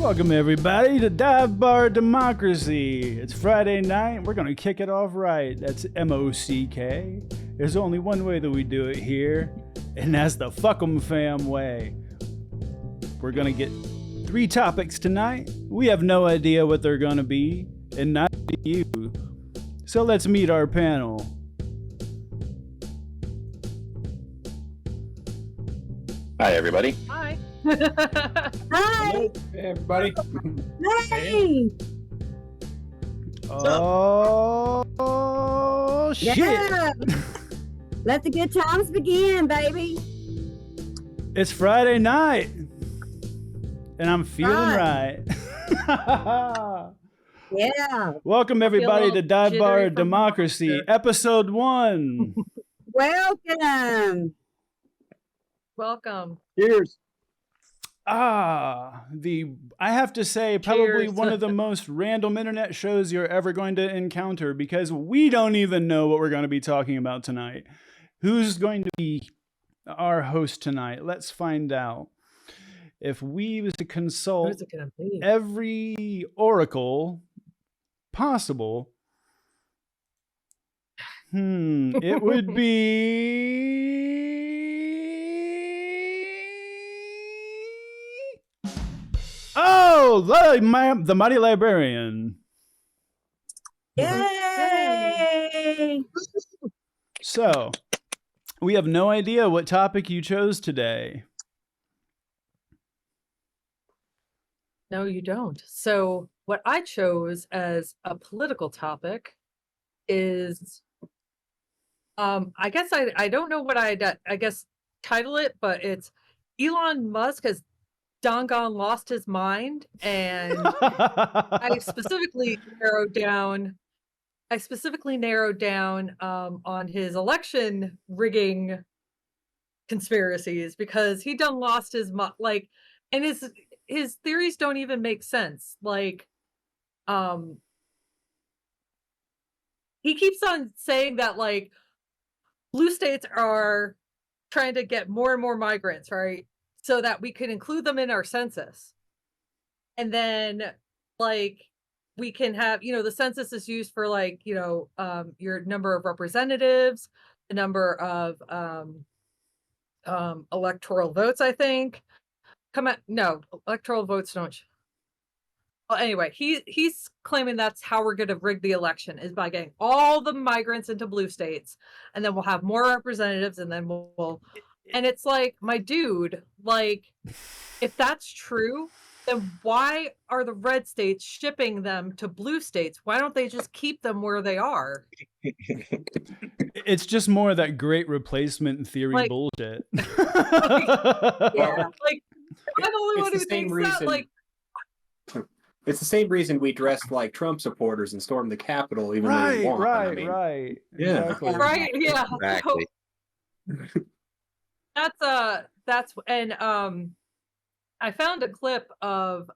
Welcome everybody to Bar of DeMOCKracy. It's Friday night. We're gonna kick it off right. That's M-O-C-K. There's only one way that we do it here, and that's the fuck 'em fam way. We're gonna get 3 topics tonight. We have no idea what they're gonna be, and neither do you. So let's meet our panel. Hi, everybody. Hi. Hi. Hey, everybody. Hey. Oh, shit. Yeah. Let the good times begin, baby. It's Friday night, and I'm feeling right. Yeah. Welcome everybody to Bar jittery of from DeMOCKracy, Monster. episode 1. Welcome. Welcome. Cheers. I have to say, probably Cheers. one of the most random internet shows you're ever going to encounter, because we don't even know what we're going to be talking about tonight. Who's going to be our host tonight? Let's find out. If we was to consult Who's it gonna be? every oracle possible, it would be the mighty librarian. Yay. So we have no idea what topic you chose today. No, you don't. So what I chose as a political topic is, I guess I don't know what I guess title it, but it's Elon Musk has doggone lost his mind, and I specifically narrowed down on his election rigging conspiracies, because he done lost his mind, like, and his theories don't even make sense. Like, he keeps on saying that, like, blue states are trying to get more and more migrants, right? So that we can include them in our census. And then, like, we can have, the census is used for, like, your number of representatives, the number of electoral votes, I think. No, electoral votes don't. Well, anyway, he's claiming that's how we're going to rig the election, is by getting all the migrants into blue states, and then we'll have more representatives, and then we'll and it's like, my dude, like, if that's true, then why are the red states shipping them to blue states? Why don't they just keep them where they are? It's just more of that great replacement theory, like, bullshit. Yeah. Like, I'm the only one who thinks that, like, it's the same reason we dressed like Trump supporters and stormed the Capitol, even though we won. Right. Yeah. Exactly. Right, yeah. Exactly. And I found a clip of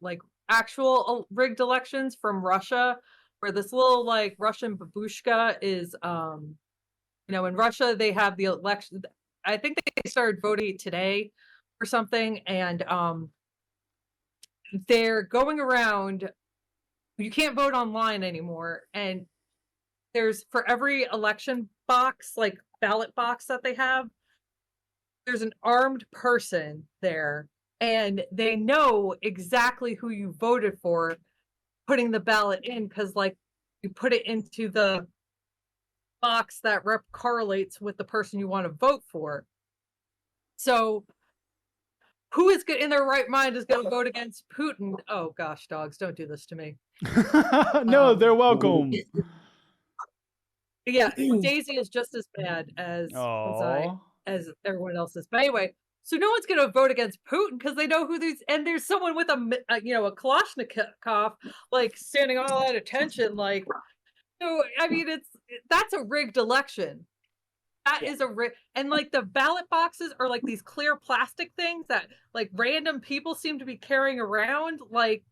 like actual rigged elections from Russia, where this little, like, Russian babushka is in Russia they have the election. I think they started voting today or something, and they're going around. You can't vote online anymore, and there's, for every election box, like ballot box that they have, there's an armed person there, and they know exactly who you voted for, putting the ballot in, because, like, you put it into the box that correlates with the person you want to vote for. So who is good in their right mind is going to vote against Putin? Oh gosh, dogs, don't do this to me. No, they're welcome. Yeah, Daisy is just as bad as everyone else is. But anyway, so no one's going to vote against Putin because they know who these. And there's someone with a Kalashnikov, like, standing all at attention, like. So I mean, that's a rigged election. That is a rig, and, like, the ballot boxes are like these clear plastic things that, like, random people seem to be carrying around. Like,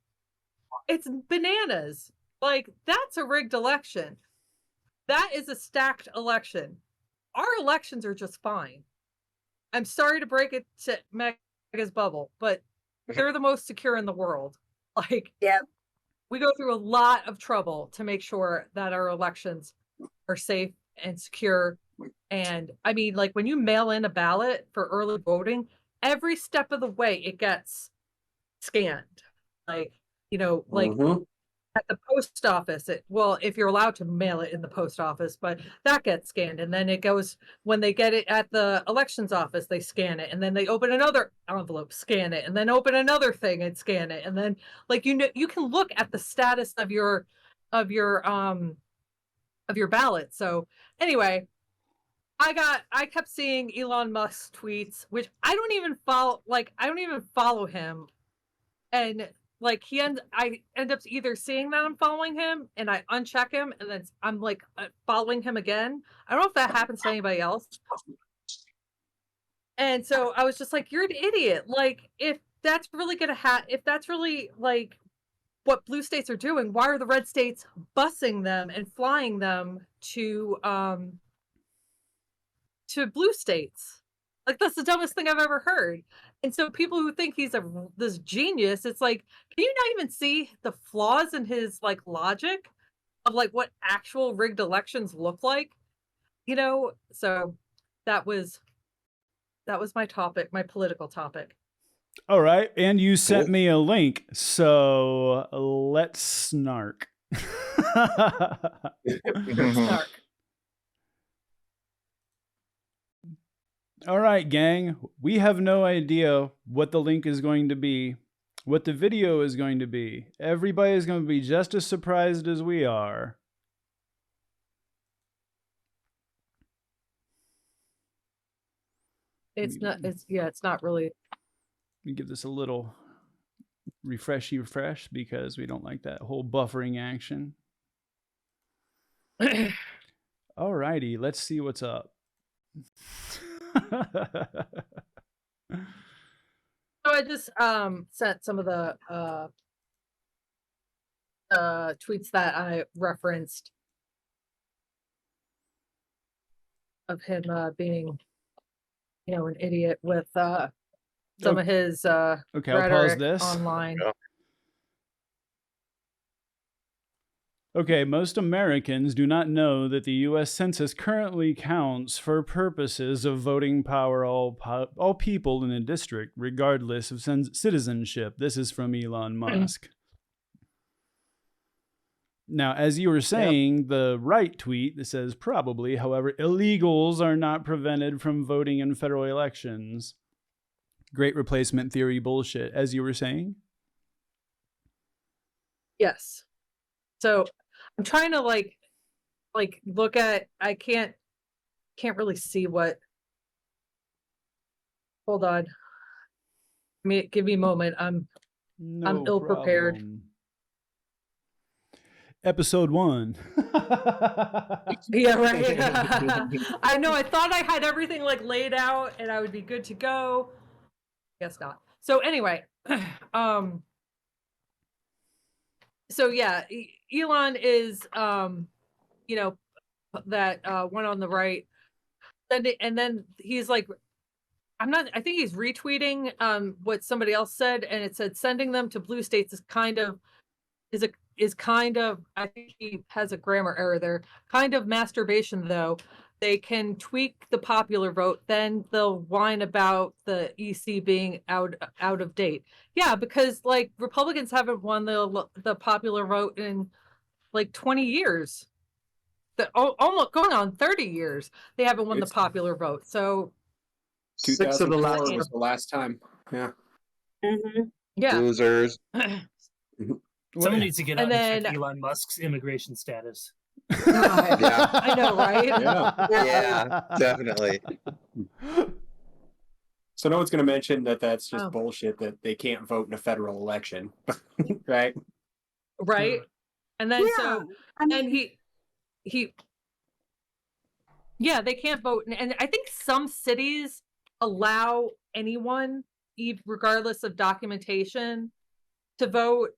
it's bananas. Like, that's a rigged election. That is a stacked election. Our elections are just fine. I'm sorry to break it to Mega's bubble, but they're the most secure in the world. Like, Yep. we go through a lot of trouble to make sure that our elections are safe and secure. And I mean, like when you mail in a ballot for early voting, every step of the way it gets scanned. Like, like Mhm. at the post office, well, if you're allowed to mail it in the post office, but that gets scanned. And then it goes, when they get it at the elections office, they scan it. And then they open another envelope, scan it, and then open another thing and scan it. And then like, you can look at the status of your ballot. So anyway, I kept seeing Elon Musk tweets, which I don't even follow him. And like I end up either seeing that I'm following him and I uncheck him and then I'm like following him again. I don't know if that happens to anybody else. And so I was just like, you're an idiot. Like if that's really if that's really like what blue states are doing, why are the red states busing them and flying them to blue states? Like that's the dumbest thing I've ever heard. And so people who think he's this genius, it's like, can you not even see the flaws in his like logic of like what actual rigged elections look like? So that was my topic, my political topic. All right, and you sent me a link, so let's snark. Snark. All right, gang, we have no idea what the link is going to be, what the video is going to be. Everybody is going to be just as surprised as we are. It's not really. Let me give this a little refresh because we don't like that whole buffering action. All righty, let's see what's up. So I just sent some of the tweets that I referenced of him being, an idiot with some of his okay, I'll pause rhetoric this online. Okay, most Americans do not know that the U.S. Census currently counts for purposes of voting power all people in a district, regardless of citizenship. This is from Elon Musk. Now, as you were saying, the right tweet that says probably, however, illegals are not prevented from voting in federal elections. Great replacement theory bullshit, as you were saying? Yes. So I'm trying to like look at, I can't really see what, hold on. Give me a moment. I'm ill prepared. Episode 1. Yeah, right. I know, I thought I had everything like laid out and I would be good to go. Guess not. So anyway, so yeah, Elon is that one on the right, and then he's like, I think he's retweeting what somebody else said, and it said sending them to blue states is kind of I think he has a grammar error there, kind of masturbation though. They can tweak the popular vote, then they'll whine about the EC being out of date. Yeah, because like Republicans haven't won the popular vote in like 20 years. Almost going on 30 years. They haven't won the popular vote. So 6 of the last was the last time. Yeah. Mm-hmm. Yeah. Losers. Someone needs to get out and check then Elon Musk's immigration status. Yeah. I know, right? Yeah. Yeah, definitely. So no one's going to mention that that's just bullshit, that they can't vote in a federal election. Right? Right. And then yeah, they can't vote. And I think some cities allow anyone, regardless of documentation, to vote.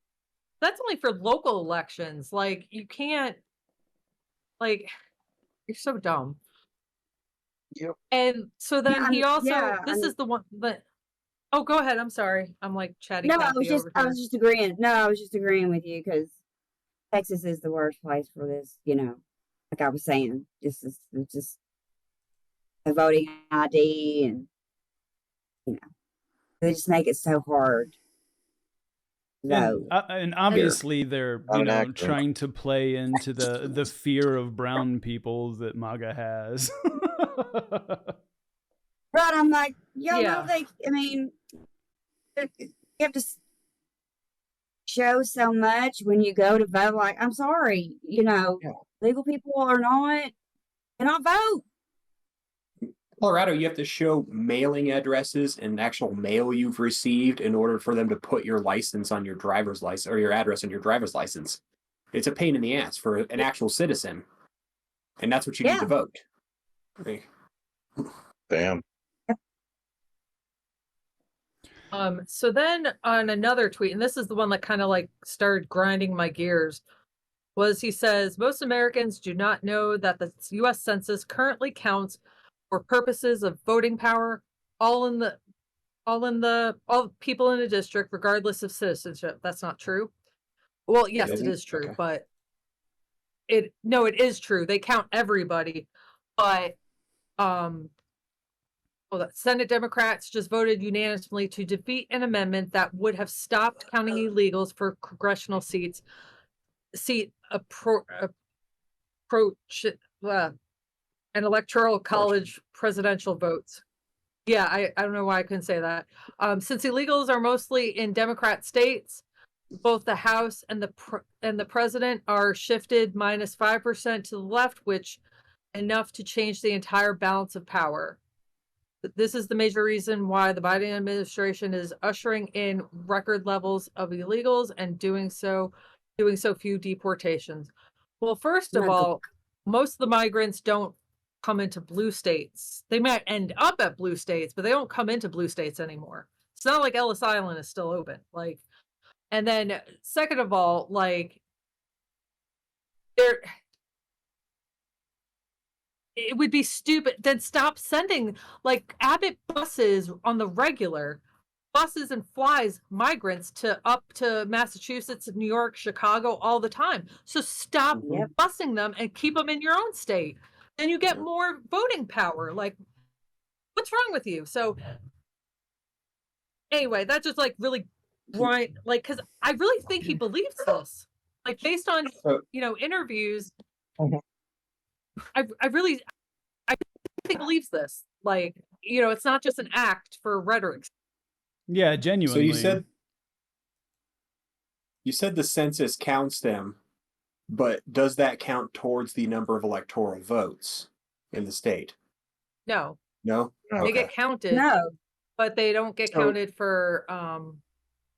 That's only for local elections. Like, you can't, like, you're so dumb. Yep. And so then he also, this is the one that, Oh, go ahead. I'm sorry. I'm like chatty No, I Cathy was just over I here. was just agreeing. No, I was just agreeing with you because Texas is the worst place for this. Like I was saying, just a voting ID, and they just make it so hard. And, So and obviously they're Not an accident. trying to play into the fear of brown people that MAGA has. right, I'm like, y'all Yeah. know I mean, you have to show so much when you go to vote. Like, I'm sorry, legal people cannot vote. Colorado, you have to show mailing addresses and actual mail you've received in order for them to put your license on your driver's license or your address on your driver's license. It's a pain in the ass for an actual citizen. And that's what you need to vote. Okay. Damn. So then on another tweet, and this is the one that kind of like started grinding my gears, was he says most Americans do not know that the U.S. Census currently counts for purposes of voting power all people in a district, regardless of citizenship. That's not true. Well, yes, it is true, Okay. but it is true. They count everybody, but the Senate Democrats just voted unanimously to defeat an amendment that would have stopped counting illegals for congressional seats. And electoral college presidential votes. Yeah, I don't know why I couldn't say that. Since illegals are mostly in Democrat states, both the House and the president are shifted -5% to the left, which enough to change the entire balance of power. This is the major reason why the Biden administration is ushering in record levels of illegals and doing so few deportations. Well, first of all, most of the migrants don't come into blue states. They might end up at blue states, but they don't come into blue states anymore. It's not like Ellis Island is still open. And then second of all, it would be stupid. Then stop sending Abbott buses on the regular, buses and flies migrants up to Massachusetts, New York, Chicago all the time. So stop busing them and keep them in your own state. Then you get more voting power. What's wrong with you? So anyway, that just really grind, because I really think he believes this. Based on interviews, I think he believes this. It's not just an act for rhetoric. Yeah, genuinely. So you said the census counts them, but does that count towards the number of electoral votes in the state? No. No? They get counted. No. But they don't get counted for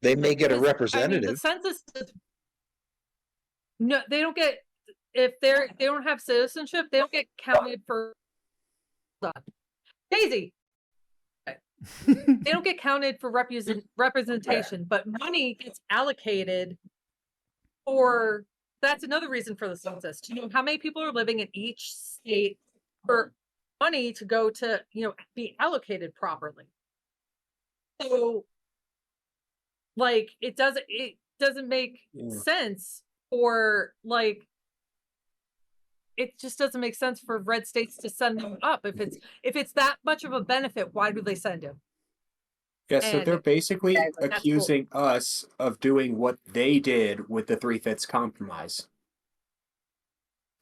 they may get a representative. The census no, they don't get, if they don't have citizenship, they don't get counted for Daisy. They don't get counted for representation, but money gets allocated for, that's another reason for the census, to know how many people are living in each state for money to go to, be allocated properly. So it doesn't make sense for it just doesn't make sense for red states to send them up. If it's that much of a benefit, why do they send him? Yeah, so they're basically accusing us of doing what they did with the 3/5 compromise.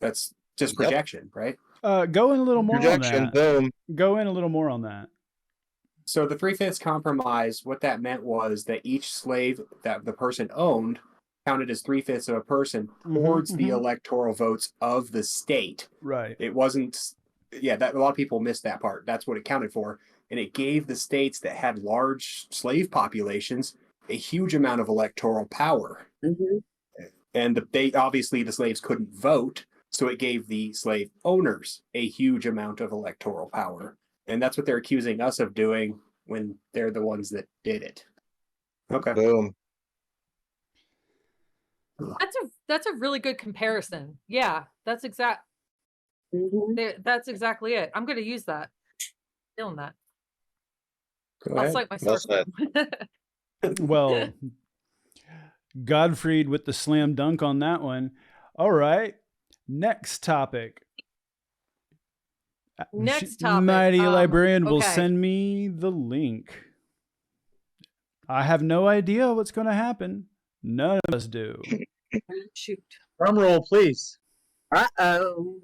That's just projection, right? Go in a little more on that. Boom. Go in a little more on that. So the 3/5 compromise, what that meant was that each slave that the person owned counted as 3/5 of a person towards the electoral votes of the state. Right. It wasn't, that a lot of people missed that part. That's what it counted for. And it gave the states that had large slave populations a huge amount of electoral power. And obviously the slaves couldn't vote, so it gave the slave owners a huge amount of electoral power. And that's what they're accusing us of doing when they're the ones that did it. Okay. Boom. That's a really good comparison. Yeah, that's exactly it. I'm going to use that. Feeling that. Go I'll ahead. cite my Well source. Well, Godfried with the slam dunk on that one. All right. Next topic. Next topic. Mighty Librarian will okay. send me the link. I have no idea what's going to happen. None of us do. Shoot. Drum roll, please. Uh-oh.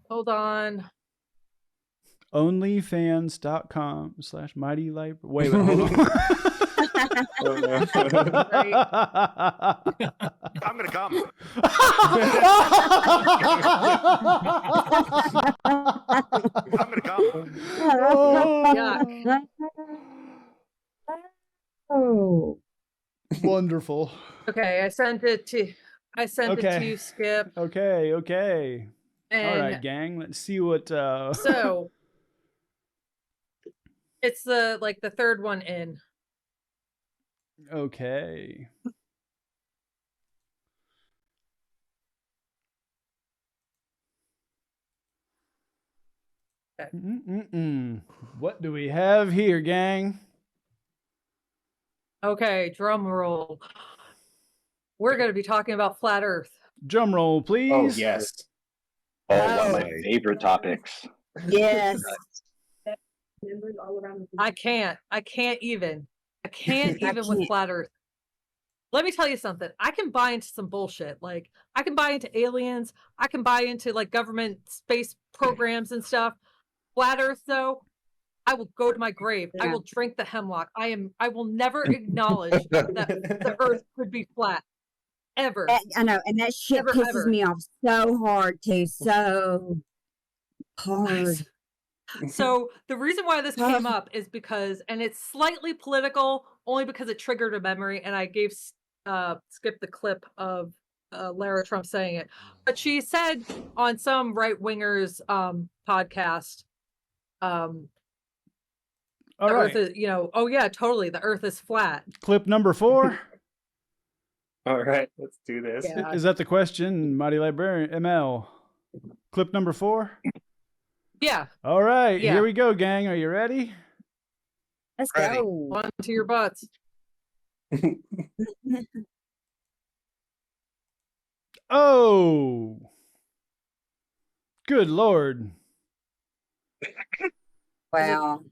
Hold on. Onlyfans.com/mighty librarian. Wait, hold on. I'm gonna come. I'm gonna come. Yuck. Oh. Wonderful. Okay, I sent it to you, Skip. Okay. All And right, gang. Let's see what. so it's the third one in. Okay. What do we have here, gang? Okay, drum roll. We're going to be talking about flat Earth. Drum roll, please. Oh, yes. Oh, one of my favorite topics. Yes. I can't even with can't. flat Earth. Let me tell you something. I can buy into some bullshit. Like, I can buy into aliens. I can buy into like government space programs and stuff. Flat Earth, though, I will go to my grave. I will drink the hemlock. I will never acknowledge that the Earth could be flat. Ever. I know, and that shit Ever, pisses ever. me off so hard too. So hard. So the reason why this came up is because, and it's slightly political, only because it triggered a memory, and I gave Skip the clip of Lara Trump saying it. But she said on some right wingers podcast, All the right. Earth is, oh yeah, totally, the Earth is flat. Clip number 4. All right, let's do this. Yeah. Is that the question, Mighty Librarian ML? Clip number 4. Yeah, All right, Yeah. here we go, gang. Are you ready? Let's Ready. go. on to your butts. Oh, good Lord. Wow.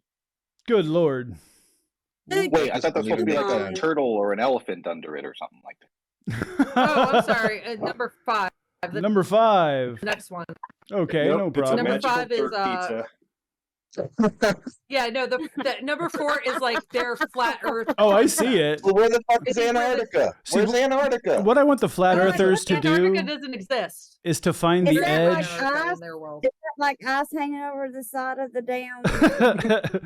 Good Lord. Wait, I thought that was supposed to be like a Um, turtle or an elephant under it or something like that. Oh, I'm sorry. Number 5. The Number 5. next one. Okay, Nope, no it's a problem. Number magical 5 is, turd pizza. Yeah, no, the number 4 is like their flat Earth. Oh, I see it. Well, where the fuck is This is where the- Antarctica? See, Where's Antarctica? What I want the flat earthers to Antarctica do doesn't exist. is to find Is the that There's like edge. Antarctica us? in their world. Is that like ice hanging over the side of the damn? What the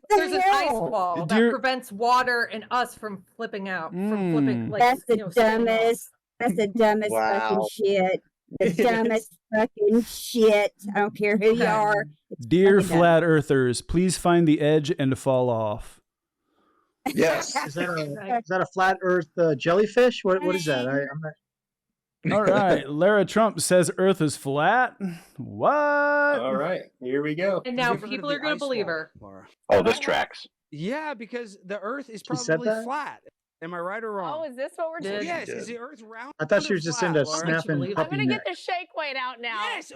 There's an ice hell? wall that Dear- prevents water and us from flipping out. From flipping, like, That's the spinning off. dumbest. That's the dumbest fucking Wow. shit. The dumbest fucking shit. I don't care who you Okay. are. Dear fucking dumb. flat earthers, please find the edge and fall off. Yes. Is that a flat Earth jellyfish? What is that? I'm not. All right, Lara Trump says Earth is flat. What? All right, here we go. And now Have you ever heard people of are the going to ice believe wall, her. Laura? Oh, this tracks. Yeah, because the Earth is She said probably that? flat. Am I right or wrong? Oh, is this what we're Did- doing? Yes, Yeah. is the Earth round? I thought she or was just flat, into Laura? snapping believe it. I'm puppy gonna neck. get the shake weight out now. Yes,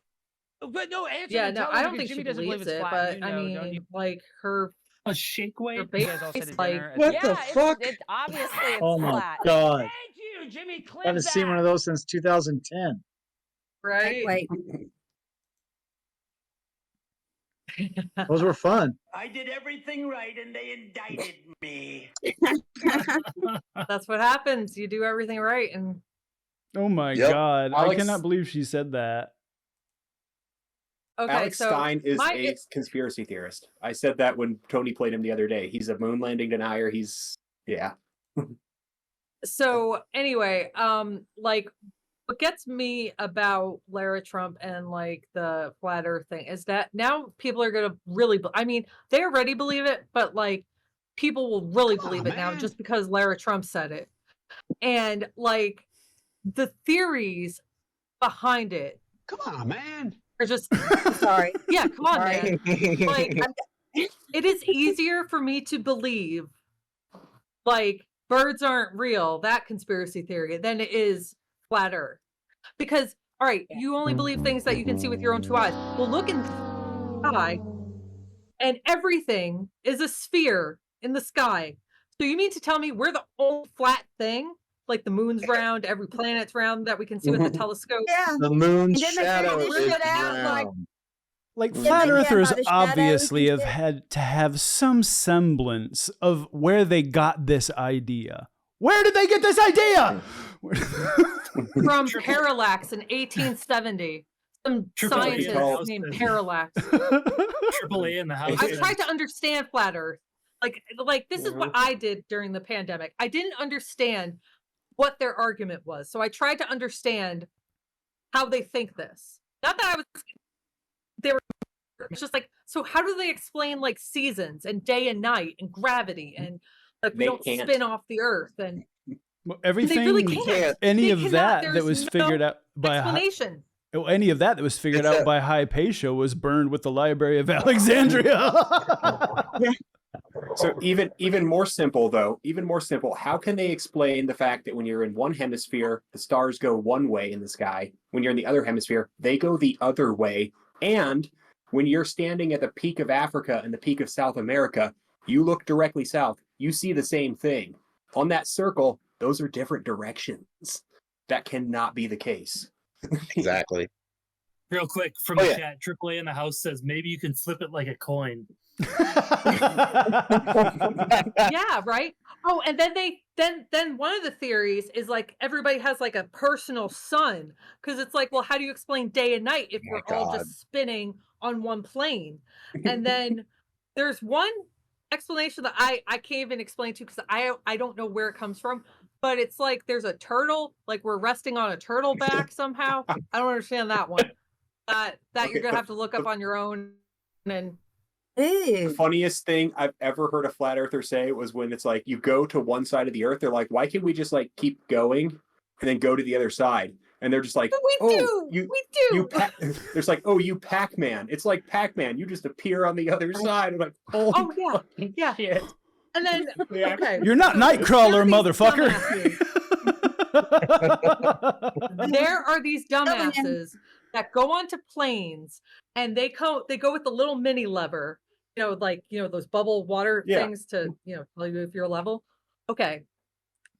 but no, answer Yeah, and no, tell I her don't because think she Jimmy doesn't believe believes it's it, flat. but You I know, don't you? mean, like her A shake weight? her You guys all base, said at like, dinner. What yeah, the fuck? It's obviously it's Oh my flat. god! Thank you, Jimmy. I haven't seen one of those since 2010. right. Wait. Those were fun. I did everything right and they indicted me. That's what happens. You do everything right, and Oh my Yep. God. I Alex- cannot believe she said that. okay. Alex so Stein is my- a conspiracy theorist. I said that when Tony played him the other day. He's a moon landing denier. Yeah. So anyway, like what gets me about Lara Trump and like the flat Earth thing is that now people are gonna really, I mean, they already believe it, but like people will really believe it now just because Lara Trump said it, and like the theories behind it Come on, man. are just Sorry. yeah, come on, Sorry. man. Like it is easier for me to believe like birds aren't real, that conspiracy theory, than it is flat Earth. Because, all right, you only believe things that you can see with your own 2 eyes. Well, look in the sky, and everything is a sphere in the sky. So you mean to tell me we're the only flat thing? Like the moon's round, every planet's round that we can see with the telescope? Yeah. The moon's And then they shadow figured is this shit out, like, round. Like Yeah, flat yeah, earthers about the shadows obviously and have shit. had to have some semblance of where they got this idea. Where did they get this idea? From Parallax in 1870. Some Triple A in the scientist house named says- Parallax. AAA in the house. I tried to understand flat Earth. Like this is what I did during the pandemic. I didn't understand what their argument was. So I tried to understand how they think this. Not that I was it's just like, so how do they explain like seasons and day and night and gravity and like we They don't can't. spin off the earth and Well, everything, they really can't. any They of cannot. that There's that was no figured out by explanation. any of that was figured It's out a- by Hypatia was burned with the Library of Alexandria. So even more simple though, even more simple, how can they explain the fact that when you're in one hemisphere, the stars go one way in the sky, when you're in the other hemisphere, they go the other way, and when you're standing at the peak of Africa and the peak of South America, you look directly south, you see the same thing. On that circle, those are different directions. That cannot be the case. Exactly. Real quick from Oh, the yeah. chat, AAA in the house says maybe you can flip it like a coin. Yeah, right. Oh, and then one of the theories is like everybody has like a personal sun because it's like, well, how do you explain day and night if Oh my we're all God. just spinning on one plane? And then there's one explanation that I can't even explain to because I don't know where it comes from, but it's like there's a turtle, like we're resting on a turtle back somehow. I don't understand that one. That Okay, you're gonna have to look up on your own and The Ew. funniest thing I've ever heard a flat earther say was when it's like you go to one side of the earth, they're like, why can't we just like keep going and then go to the other side? And they're just like, we do. There's like, oh, you Pac-Man. It's like Pac-Man. You just appear on the other side. I'm like, oh, Oh yeah, yeah. shit. And then Yeah. okay. You're not so Nightcrawler, there are these motherfucker. There are these man. dumbasses that go onto planes and they go with the little mini lever, like those bubble water Yeah. things to tell you if you're level. Okay.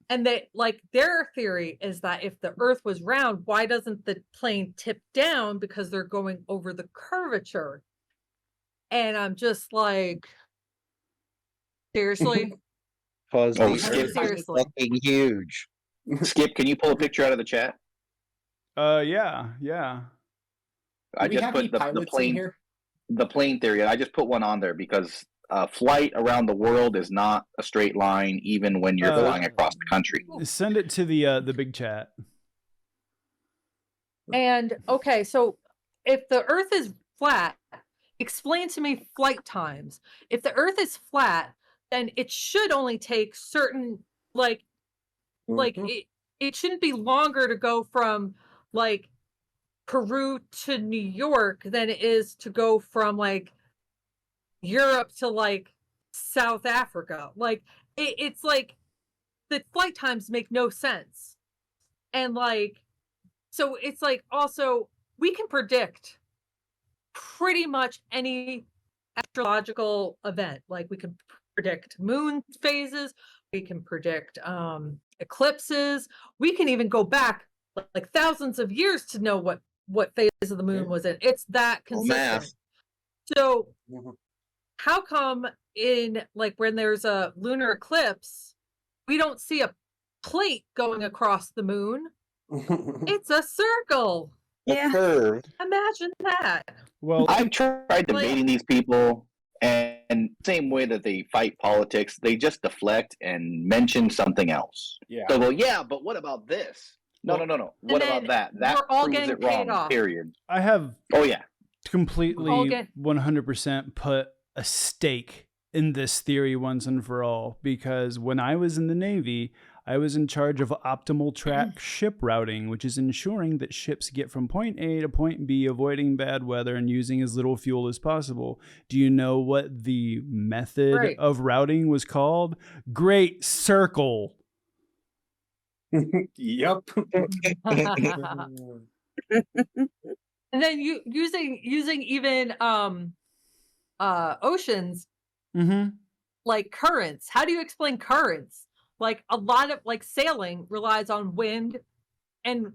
And they like their theory is that if the earth was round, why doesn't the plane tip down because they're going over the curvature? And I'm just like, seriously? Because Oh, the Skip. earth is Seriously. fucking huge. Skip, can you pull a picture out of the chat? Yeah. I Do we just have any put the pilots in plane here? the plane theory. I just put one on there because flight around the world is not a straight line, even when you're flying across the country. Send it to the big chat. And okay, so if the earth is flat, explain to me flight times. If the earth is flat, then it should only take certain like Mhm. it shouldn't be longer to go from like Peru to New York than it is to go from like Europe to like South Africa. Like it's like the flight times make no sense. And like so it's like also we can predict pretty much any astrological event. Like we can predict moon phases, we can predict eclipses, we can even go back like thousands of years to know what phase of the moon was in. It's that consistent. math. So Mhm. how come in like when there's a lunar eclipse, we don't see a plate going across the moon? It's a circle. Yeah. Curved. Imagine that. Well, I've tried debating these people, and same way that they fight politics, they just deflect and mention something else. Yeah. They'll go, yeah, but what about this? No. What then about that? That we're all proves getting it paid wrong. off. Period. I have Oh yeah. completely All get- 100% put a stake in this theory once and for all, because when I was in the Navy, I was in charge of optimal track ship routing, which is ensuring that ships get from point A to point B, avoiding bad weather and using as little fuel as possible. Do you know what the method of routing was called? Great Circle. Yep. And then using even oceans, like currents. How do you explain currents? Like a lot of like sailing relies on wind and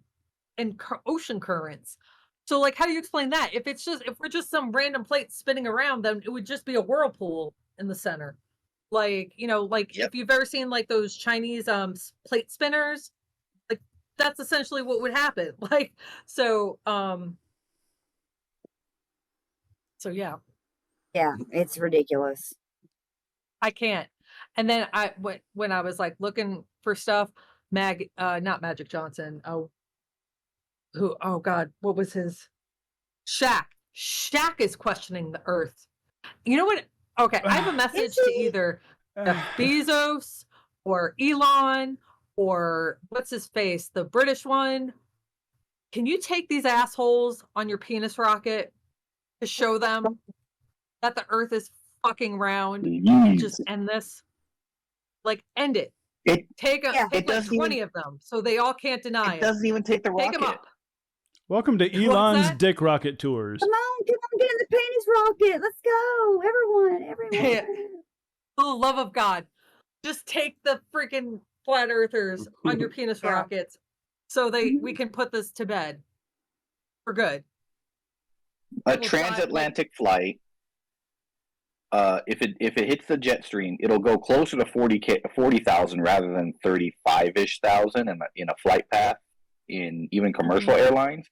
ocean currents. So like, how do you explain that? If we're just some random plate spinning around, then it would just be a whirlpool in the center. Like, if you've ever seen like those Chinese plate spinners, like that's essentially what would happen. Like, so yeah. Yeah, it's ridiculous. I can't. And then when I was like looking for stuff, not Magic Johnson. Oh God, what was his? Shaq is questioning the earth. You know what? Okay, I have a message to either Jeff Bezos or Elon or what's his face, the British one. Can you take these assholes on your penis rocket to show them that the earth is fucking round and just end this? Like, end it. Take like 20 of them so they all can't deny it. It doesn't even take the rocket. Take them up. Welcome to Elon's Dick Rocket Tours. Come on, get in the penis rocket. Let's go. Everyone. For the love of God, just take the freaking flat earthers on your penis rockets so we can put this to bed for good. A transatlantic flight, if it hits the jet stream, it'll go closer to 40,000 rather than 35-ish thousand in a flight path in even commercial airlines.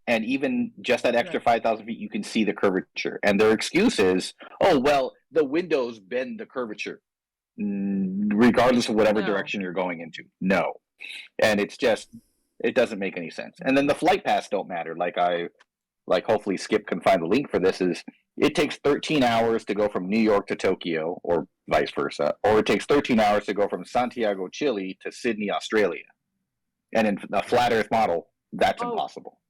And even just that extra 5,000 feet, you can see the curvature. And their excuse is, oh, well, the windows bend the curvature, regardless of whatever direction you're going into. No. And it doesn't make any sense. And then the flight paths don't matter. Hopefully Skip can find the link for this, is it takes 13 hours to go from New York to Tokyo, or vice versa. Or it takes 13 hours to go from Santiago, Chile to Sydney, Australia. And in a flat earth model, that's impossible.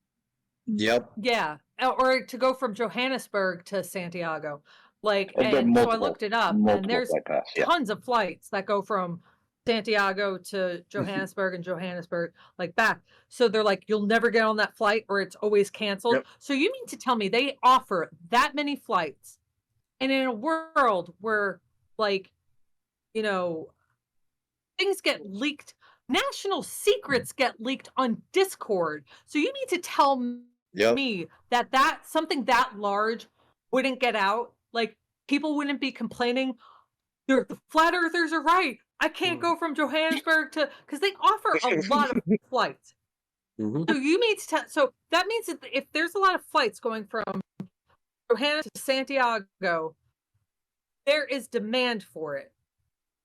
Yep. Yeah. Or to go from Johannesburg to Santiago. So I looked it up, and there's tons of flights that go from Santiago to Johannesburg and Johannesburg, like back. So they're like, you'll never get on that flight or it's always canceled. Yep. So you mean to tell me they offer that many flights, and in a world where things get leaked, national secrets get leaked on Discord. So you mean to tell me that something that large wouldn't get out? Like, people wouldn't be complaining, the flat earthers are right. I can't go from Johannesburg because they offer a lot of flights. So you mean so that means that if there's a lot of flights going from Johannesburg to Santiago, there is demand for it.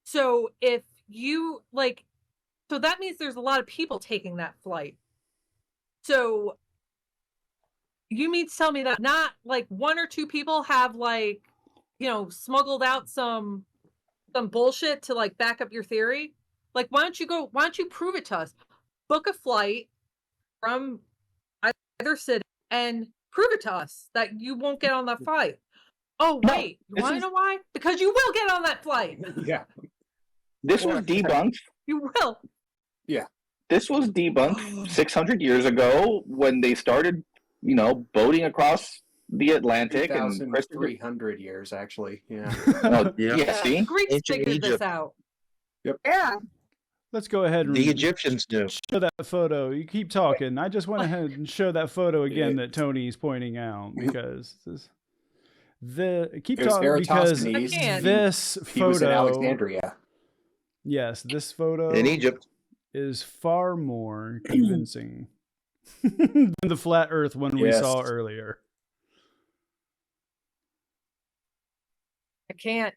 So if you so that means there's a lot of people taking that flight. So you mean to tell me that not like one or two people have smuggled out some bullshit to back up your theory? Like, why don't you prove it to us? Book a flight from either city and prove it to us that you won't get on that flight. Oh, wait, you want to know why? Because you will get on that flight. Yeah. This was debunked. You will. Yeah. This was debunked 600 years ago when they started, boating across the Atlantic. 300 years, actually. Yeah. See? Greeks figured this out. Yep. Yeah. Let's go ahead and the Egyptians do. Show that photo. You keep talking. I just went ahead and show that photo again that Tony's pointing out, because this He was in photo, Alexandria. yes, this photo In Egypt. is far more convincing than the flat Earth one we saw earlier. I can't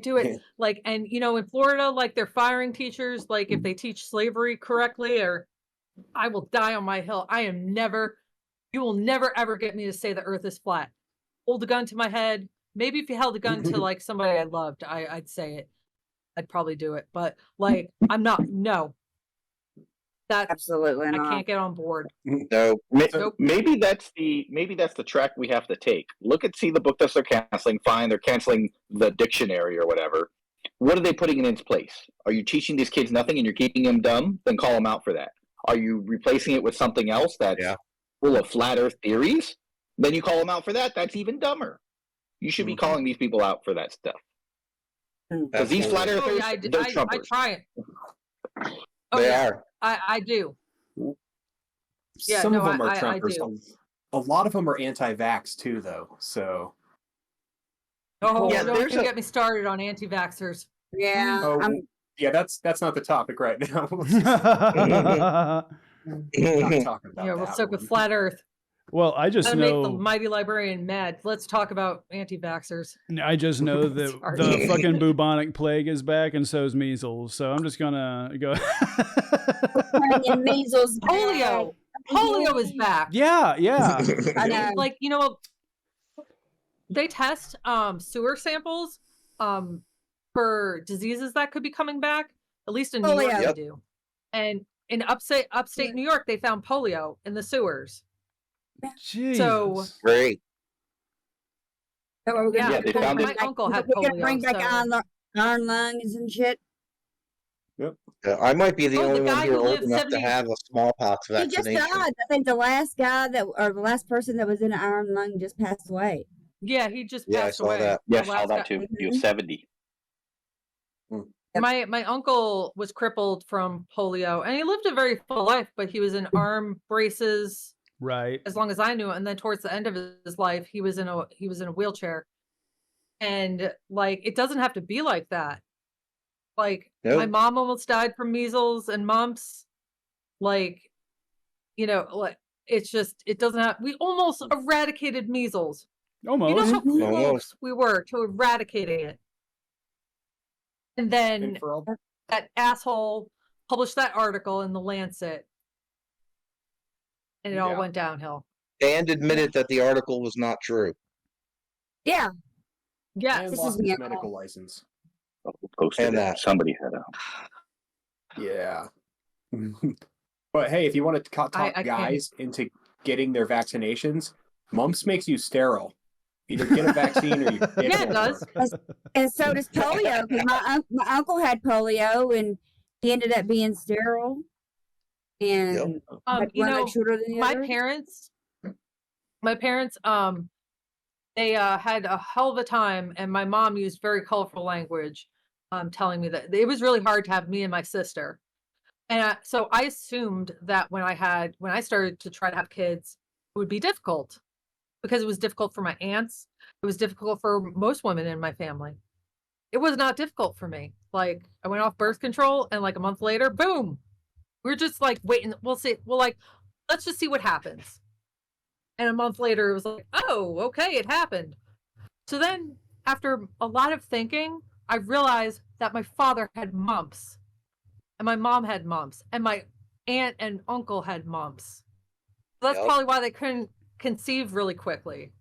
do it. In Florida, they're firing teachers, if they teach slavery correctly, or I will die on my hill. You will never ever get me to say the earth is flat. Hold a gun to my head. Maybe if you held a gun to somebody I loved, I'd say it. I'd probably do it. But like, I'm not. No, that Absolutely I not. can't get on board. No. Nope. Maybe that's the track we have to take. Look and see the book that they're canceling. Fine, they're canceling the dictionary or whatever. What are they putting in its place? Are you teaching these kids nothing and you're keeping them dumb? Then call them out for that. Are you replacing it with something else that's full of flat Earth theories? Then you call them out for that. That's even dumber. You should be calling these people out for that stuff. Because these flat Earthers, they're I Trumpers. try it. Oh, They yeah, are. I do. Yeah, Some no, of them are I Trumpers. do. A lot of them are anti-vax too, though. So Oh, Yeah, don't there's even a- get me started on anti-vaxxers. Yeah. oh, yeah, that's not the topic right now. Let's not talk about Yeah, we're that stuck with one. flat Earth. Well, I just Gotta make the know. mighty librarian mad. Let's talk about anti-vaxxers. I just know that Sorry. the fucking bubonic plague is back, and so is measles. So I'm just gonna go. And measles. Polio. Polio is back. Yeah, yeah. I know. Like, you know, they test sewer samples for diseases that could be coming back. At least in New York, Polio. they do. And in upstate New York, they found polio in the sewers. Jesus. So Great. So are we gonna Yeah, they found my it. uncle had we're gonna bring polio. back So. iron lungs and shit. I might be the Oh, the only one guy here who old lived enough 70 to have a smallpox He just vaccination. died. I think the last guy or the last person that was in an iron lung just passed away. Yeah, he just Yeah, I passed saw away. that. Yeah, I The saw last that guy- too. He was 70. My uncle was crippled from polio, and he lived a very full life, but he was in arm braces Right. as long as I knew it. And then towards the end of his life, he was in a wheelchair. And like, it doesn't have to be like that. Like, Nope. my mom almost died from measles and mumps. Like, you know, like, it's just, it doesn't have. We almost eradicated measles. Almost. You know how close Almost. we were to eradicating it. And then And for all, that asshole published that article in the Lancet, and it all Yeah. went downhill. And admitted that the article was not true. Yeah. Yes. and This lost is his miracle. medical license. Posted And it. that. Somebody had a. Yeah. But hey, if you want to talk I can't. guys into getting their vaccinations, mumps makes you sterile. Either get a vaccine or you Yeah, it does. And so does polio. 'Cause my uncle had polio and he ended up being sterile. And had You one know, leg shorter than the my other. parents, they had a hell of a time, and my mom used very colorful language, telling me that it was really hard to have me and my sister. And so I assumed that when I started to try to have kids, it would be difficult because it was difficult for my aunts. It was difficult for most women in my family. It was not difficult for me. Like, I went off birth control, and like a month later, boom, we're just like waiting. We'll see. Well, like, let's just see what happens. And a month later, it was like, oh, okay, it happened. So then, after a lot of thinking, I realized that my father had mumps, and my mom had mumps, and my aunt and uncle had mumps. So that's Yep. probably why they couldn't conceive really quickly.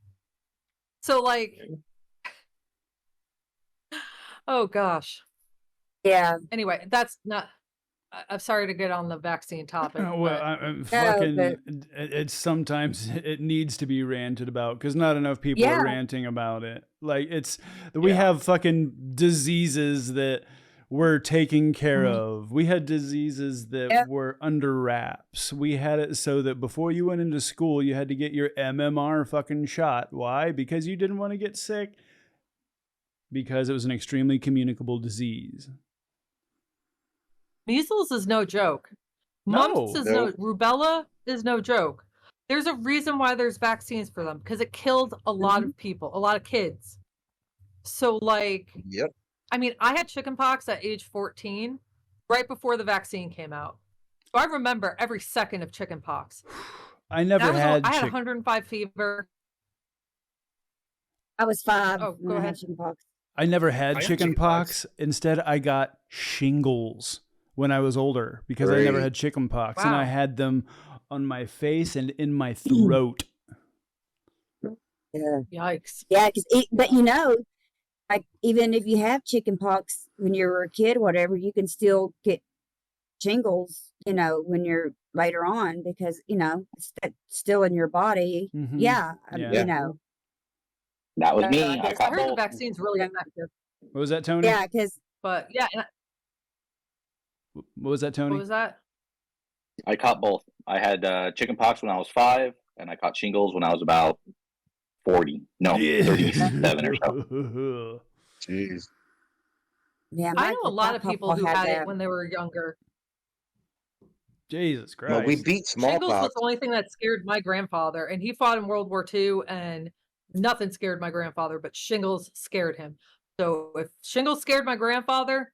So, like, oh gosh. Yeah. Anyway, that's not. I'm sorry to get on the vaccine topic. Well, but I'm fucking. It's sometimes it needs to be ranted about because not enough people Yeah. are ranting about it. Like we Yeah. have fucking diseases that we're taking care Mhm. of. We had diseases that Yep. were under wraps. We had it so that before you went into school, you had to get your MMR fucking shot. Why? Because you didn't want to get sick. Because it was an extremely communicable disease. measles is no joke. No. Mumps is no. Rubella is no joke. There's a reason why there's vaccines for them because it killed a lot of people, a lot of kids. So, like, Yep. I mean, I had chickenpox at age 14, right before the vaccine came out. So I remember every second of chickenpox. I And never I had had chick- 105 fever. I was 5 Oh, when go I had ahead. chickenpox. I never had I got chickenpox. Instead, I got shingles when I was older because I never Great. had chickenpox, and I Wow. had them on my face and in my throat. Yeah. Yikes. Yeah. But you know, like even if you have chicken pox when you were a kid, whatever, you can still get shingles, when you're later on because it's still in your body. Mhm. Yeah, Yeah. That was I me. I guess I caught heard the both. vaccine's really effective, What was that, Tony? yeah, because but yeah. And What was that, Tony? what was that? I caught both. I had chicken pox when I was 5, and I caught shingles when I was about 40. No, 37 or so. Jeez. yeah, I know a lot of my people who papa had it that. when they were younger. Jesus Christ. Well, we beat Shingles was smallpox. the only thing that scared my grandfather, and he fought in World War II, and nothing scared my grandfather, but shingles scared him. So if shingles scared my grandfather,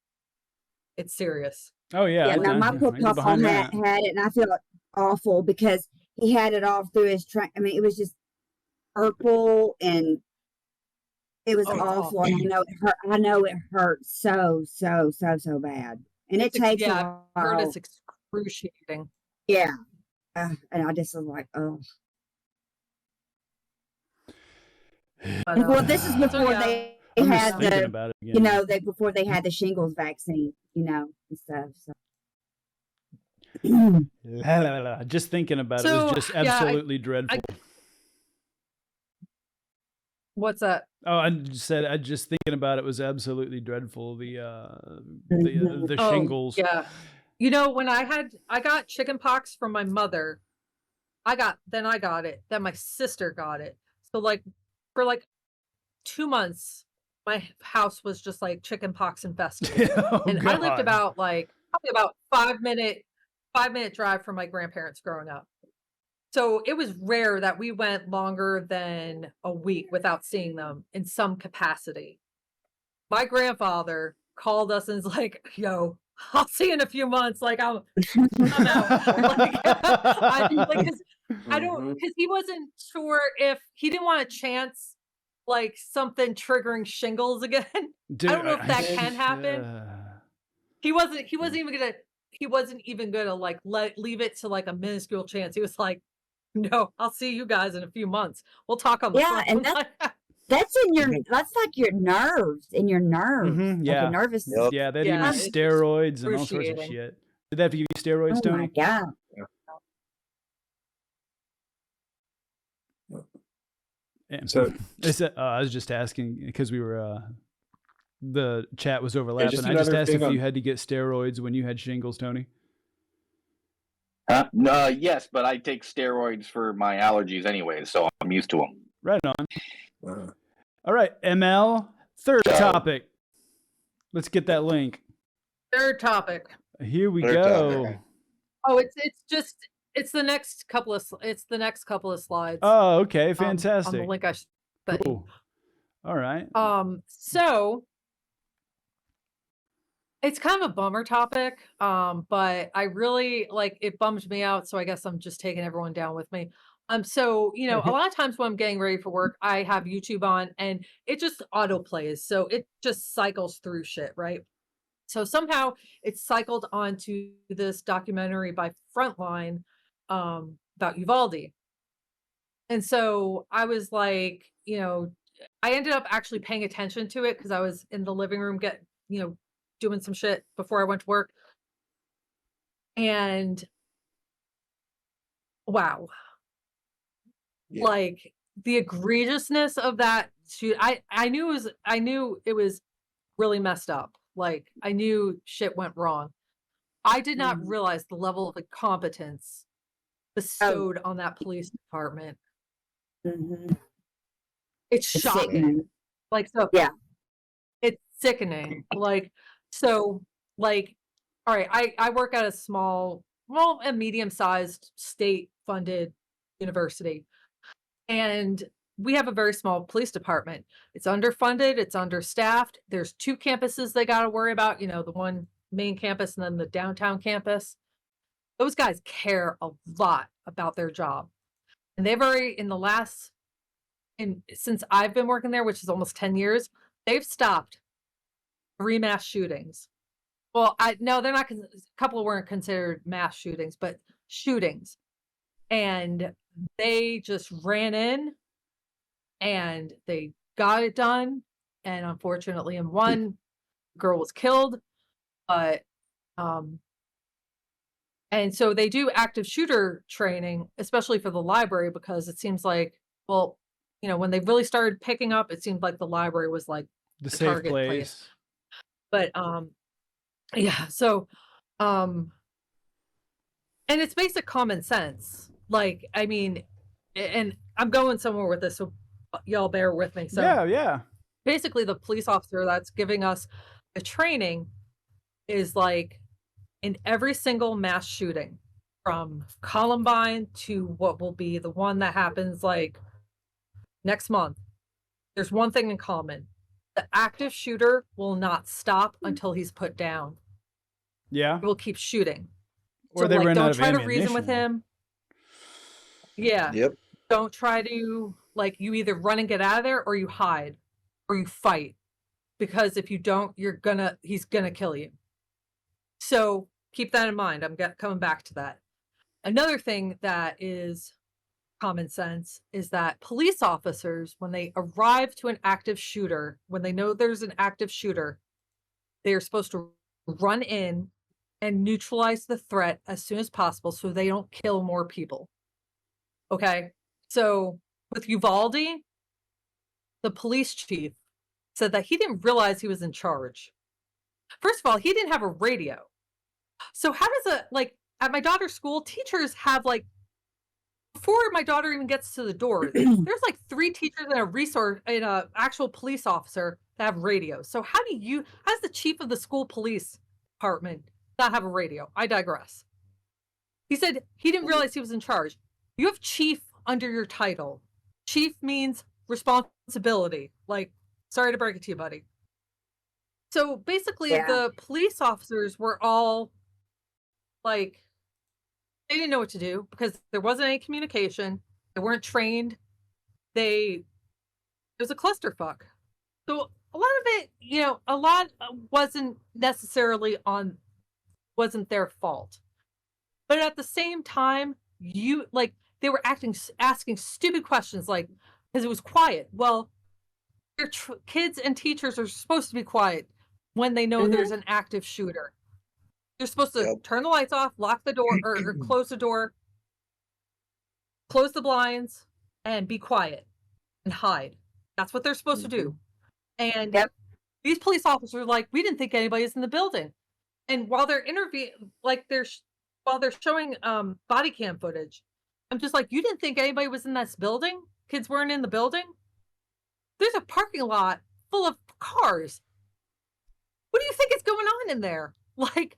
it's serious. Oh yeah. Yeah, no, my poor I get papa behind had that. it, and I feel awful because he had it all through his I mean, it was just purple, and it was Oh, it's awful. awful. And I know it hurt. I know it hurt so bad, and it takes Yeah, a I've heard while. it's excruciating. Yeah, and I just was like, oh. But, Well, this is before yeah. they I'm just had thinking the, about it again. before they had the shingles vaccine, and stuff. So. La, la, la. Just thinking about it So, was just yeah, absolutely dreadful. What's that? Oh, I just said I just thinking about it was absolutely dreadful. The Oh, shingles. yeah. When I got chicken pox from my mother, I got it. Then my sister got it. So for 2 months, my house was just like chicken pox infested. Oh, And I lived God. about probably about 5-minute drive from my grandparents growing up. So it was rare that we went longer than a week without seeing them in some capacity. My grandfather called us and was like, "Yo, I'll see you in a few months. Like I'm out." Because he wasn't sure if he didn't want a chance, something triggering shingles again. Dude, I don't know if that can happen. He wasn't even gonna leave it to a minuscule chance. He was like, "No, I'll see you guys in a few months. We'll talk on the phone." And that's like your nerves, Mhm, yeah. your nervous. Yep. Yeah, they had to Yeah, give it's you steroids and all sorts of excruciating. shit. Did they have to give you steroids, Oh my Tony? God. Yeah. So- I was just asking because we were the chat was overlapping. just I just another asked if thing you on- had to get steroids when you had shingles, Tony. No, yes, but I take steroids for my allergies anyway, so I'm used to them. Right on. Uh, All right, ML, third So- topic. Let's get that link. Third topic. Here we Third go. topic. Oh, it's the next couple of slides. Oh, okay, on fantastic. the link I sent you. Cool. All right. So it's kind of a bummer topic, but I really it bummed me out, so I guess I'm just taking everyone down with me. So a lot of times when I'm getting ready for work, I have YouTube on and it just auto plays, so it just cycles through shit, right? So somehow it's cycled onto this documentary by Frontline about Uvalde. And so I was like, I ended up actually paying attention to it because I was in the living room doing some shit before I went to work. And wow. Yeah. The egregiousness of that shoot, I knew it was really messed up. I knew shit went wrong. I did not realize the level of incompetence bestowed on that police department. Mm-hmm. It's shocking. Yeah. It's sickening. All right, I work at a medium-sized state-funded university. And we have a very small police department. It's underfunded, it's understaffed. There's 2 campuses they got to worry about, the one main campus and then the downtown campus. Those guys care a lot about their job. And they've already, since I've been working there, which is almost 10 years, they've stopped 3 mass shootings. Well, no, they're not. A couple weren't considered mass shootings, but shootings. And they just ran in and they got it done. and unfortunately in one, the girl was killed. But and so they do active shooter training, especially for the library, because it seems like, well, you know, when they really started picking up, it seemed like the library was like The the safe target place. But yeah, so and it's basic common sense. Like, I mean, and I'm going somewhere with this, so y'all bear with me. So Yeah. basically the police officer that's giving us the training is like, in every single mass shooting, from Columbine to what will be the one that happens like next month, there's one thing in common. The active shooter will not stop until he's put down. Yeah. He will keep shooting. Or So they like, run out don't of try to reason with ammunition. him. Yeah. Yep. Don't try to, like, you either run and get out of there, or you hide, or you fight. Because if you don't, he's gonna kill you. So keep that in mind. I'm coming back to that. Another thing that is common sense is that police officers, when they arrive to an active shooter, when they know there's an active shooter, they are supposed to run in and neutralize the threat as soon as possible so they don't kill more people. Okay? So with Uvalde, the police chief said that he didn't realize he was in charge. First of all, he didn't have a radio. So how does at my daughter's school, teachers have like, before my daughter even gets to the door, there's like 3 teachers and a actual police officer that have radios. So how does the chief of the school police department not have a radio? I digress. He said he didn't realize he was in charge. You have chief under your title. Chief means responsibility. Like, sorry to break it to you, buddy. So basically, the police officers were all like, they didn't know what to do because there wasn't any communication. They weren't trained. It was a clusterfuck. So a lot of it, wasn't necessarily wasn't their fault. But at the same time, they were asking stupid questions, like, because it was quiet. Well, your kids and teachers are supposed to be quiet when they know there's an active shooter. You're supposed to turn the lights off, lock the door, or close the door, close the blinds, and be quiet and hide. That's what they're supposed to do. And these police officers are like, we didn't think anybody was in the building. And while they're while they're showing body cam footage, I'm just like, you didn't think anybody was in this building? Kids weren't in the building? There's a parking lot full of cars. What do you think is going on in there? Like,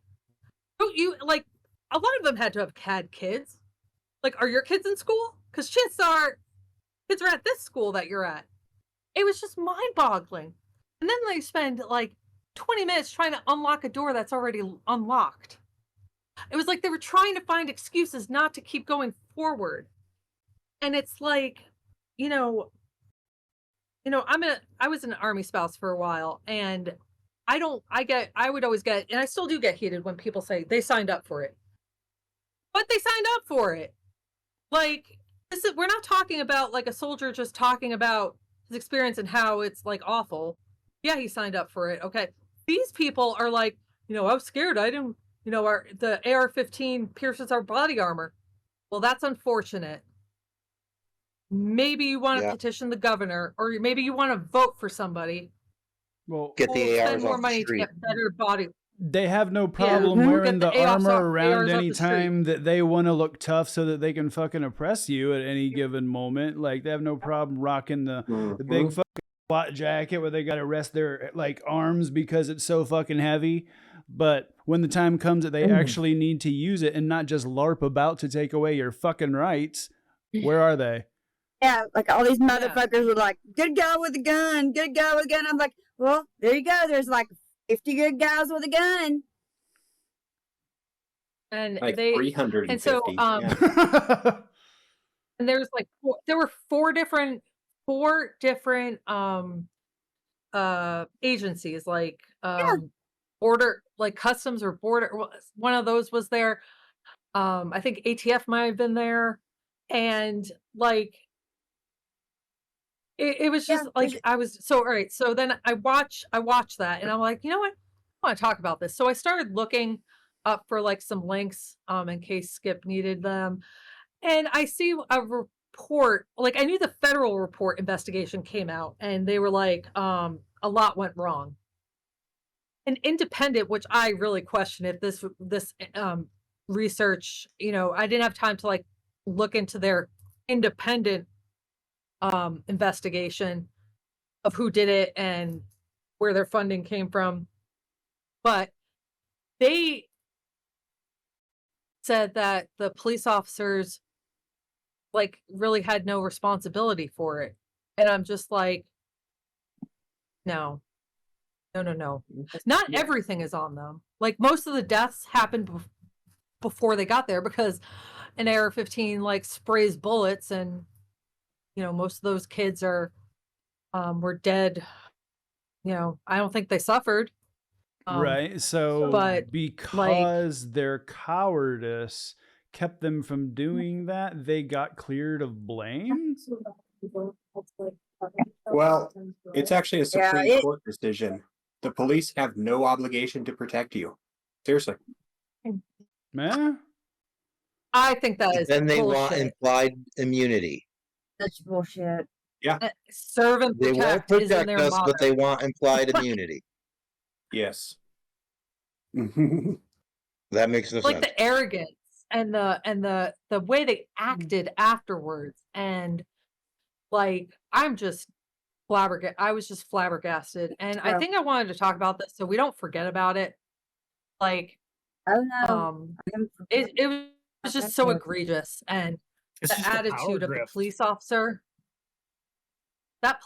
don't you, like, a lot of them had to have had kids. Like, are your kids in school? Because chances are kids are at this school that you're at. It was just mind-boggling. And then they spend like 20 minutes trying to unlock a door that's already unlocked. It was like they were trying to find excuses not to keep going forward. And it's like, I was an Army spouse for a while, and I would always get, and I still do get heated when people say they signed up for it. But they signed up for it. Like, we're not talking about like a soldier just talking about his experience and how it's like awful. Yeah, he signed up for it. Okay. These people are like, I was scared. I didn't, the AR-15 pierces our body armor. Well, that's unfortunate. Maybe you want to petition the governor, or maybe you want to vote for somebody. Well, get the spend ARs more off the money to street. get better body. They have no problem wearing the armor around any time that they want to look tough so that they can fucking oppress you at any given moment. Like, they have no problem rocking the big fucking SWAT jacket where they got to rest their like arms because it's so fucking heavy. But when the time comes that they actually need to use it and not just LARP about to take away your fucking rights, where are they? Yeah, like all these motherfuckers were like, good guy with a gun, good guy with a gun. I'm like, well, there you go. There's like 50 good guys with a gun. And like they 350. and so and there's like there were four different agencies, like border, like customs or border, one of those was there. I think ATF might have been there, and like it was just like I was so all right. So then I watched that and I'm like, you know what? I want to talk about this. So I started looking up for like some links in case Skip needed them. And I see a report, like I knew the federal report investigation came out and they were like, a lot went wrong. An independent, which I really question if this research, I didn't have time to like look into their independent investigation of who did it and where their funding came from. But they said that the police officers like really had no responsibility for it. And I'm just like, no. Not everything is on them. Like most of the deaths happened before they got there because an AR-15 like sprays bullets and most of those kids were dead. I don't think they suffered. Right. So, but because their cowardice kept them from doing that, they got cleared of blame? Well, it's actually a Supreme Court decision. The police have no obligation to protect you. Seriously. Man. I think that is Then they bullshit. want implied immunity. That's bullshit. Yeah. Serve and They won't protect is in protect their us, motto. but they want implied immunity. Yes. That makes no like sense. the arrogance and the way they acted afterwards, and like I'm just flabbergasted. I was just flabbergasted, and I think I wanted to talk about this so we don't forget about it. Like, oh no, it was just so egregious, and It's the just a power attitude of the grip. police officer. That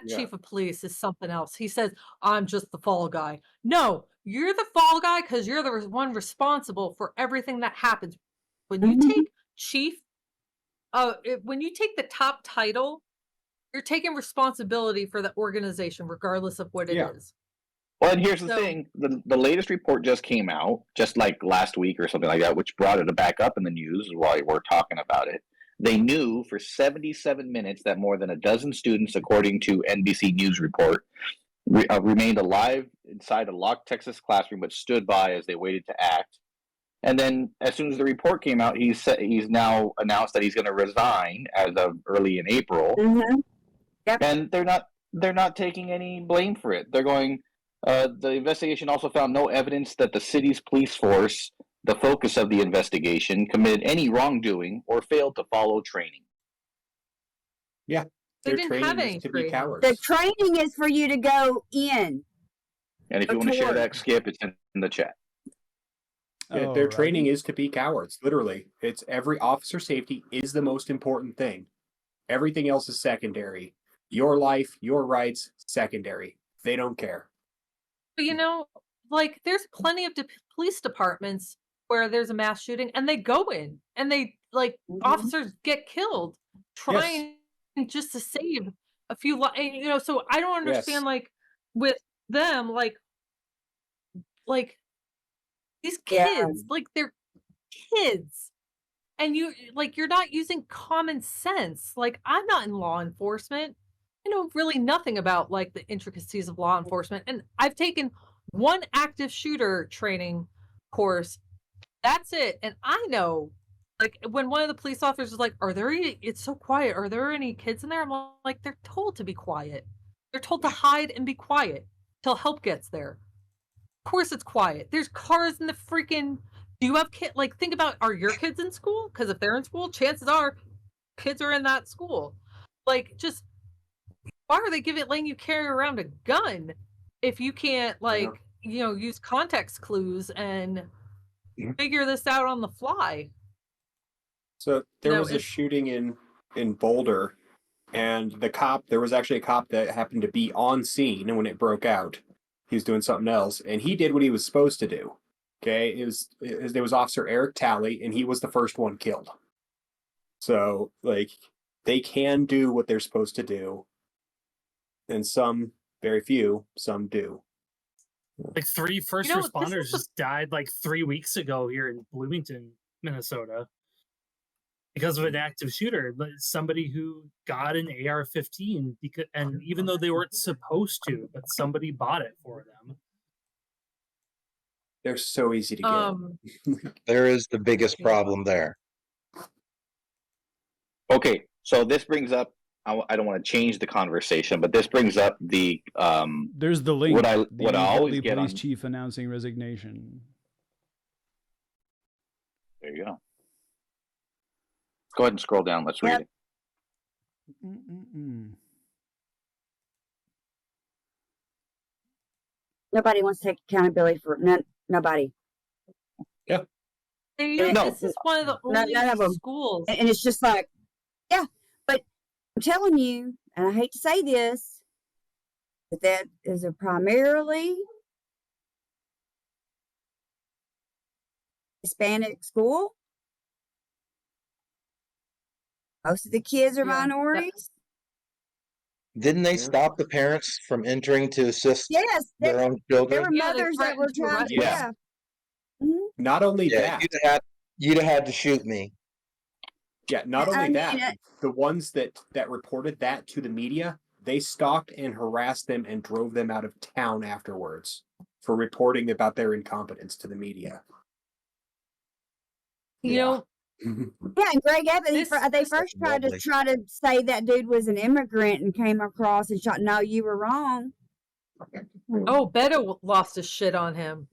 chief of police is something else. He says, "I'm just the fall guy." No, you're the fall guy because you're the one responsible for everything that happens. When you take chief, when you take the top title, you're taking responsibility for the organization, regardless of what it is. Well, and here's the thing: the latest report just came out, just like last week or something like that, which brought it back up in the news while we're talking about it. They knew for 77 minutes that more than a dozen students, according to NBC News report, remained alive inside a locked Texas classroom but stood by as they waited to act. And then as soon as the report came out, he's now announced that he's going to resign as of early in April. Yep. And they're not taking any blame for it. They're going, the investigation also found no evidence that the city's police force, the focus of the investigation, committed any wrongdoing or failed to follow training. Yeah. They Their didn't training have is any to be training. cowards. The training is for you to go in. And if you want to share that, Skip, it's in the chat. Their training is to be cowards. Literally, it's every officer safety is the most important thing. Everything else is secondary. Your life, your rights, secondary. They don't care. But like there's plenty of police departments where there's a mass shooting and they go in and they like officers get killed trying just to save a few so I don't understand like with them like these kids like they're kids and you're not using common sense. Like I'm not in law enforcement. I know really nothing about like the intricacies of law enforcement, and I've taken one active shooter training course. That's it. And I know, like, when one of the police officers is like, it's so quiet. Are there any kids in there? I'm like, they're told to be quiet. They're told to hide and be quiet till help gets there. Of course it's quiet. There's cars in the freaking, do you have kids? Like, think about, are your kids in school? Because if they're in school, chances are kids are in that school. Like, just, why are they letting you carry around a gun if you can't use context clues and figure this out on the fly? So there was a shooting in Boulder, and there was actually a cop that happened to be on scene when it broke out. He was doing something else, and he did what he was supposed to do. Okay, there was Officer Eric Talley, and he was the first one killed. So like they can do what they're supposed to do. And some, very few, some do. Like 3 first responders just died like 3 weeks ago here in Bloomington, Minnesota. because of an active shooter, but somebody who got an AR-15 because, and even though they weren't supposed to, but somebody bought it for them. They're so easy to get. There is the biggest problem there. Okay, so this brings up. I don't want to change the conversation, but this brings up the. There's the link. What I the always Uvalde get police on. chief announcing resignation. There you go. Go ahead and scroll down. Let's read it. Nobody wants to take accountability for nobody. Yeah. This is one of the only none of them. schools. And it's just like, yeah, but I'm telling you, and I hate to say this, but that is a primarily Hispanic school. Most of the kids are minorities. Didn't they stop the parents from entering to assist Yes, their own there children? were mothers that were trying to, Yeah. Not only that. You'd have had to shoot me. Yeah, not only that, the ones that reported that to the media, they stalked and harassed them and drove them out of town afterwards for reporting about their incompetence to the media. You know, yeah, and Greg Abbott, they first tried to say that dude was an immigrant and came across and shot. No, you were wrong. Oh, Beto lost his shit on him.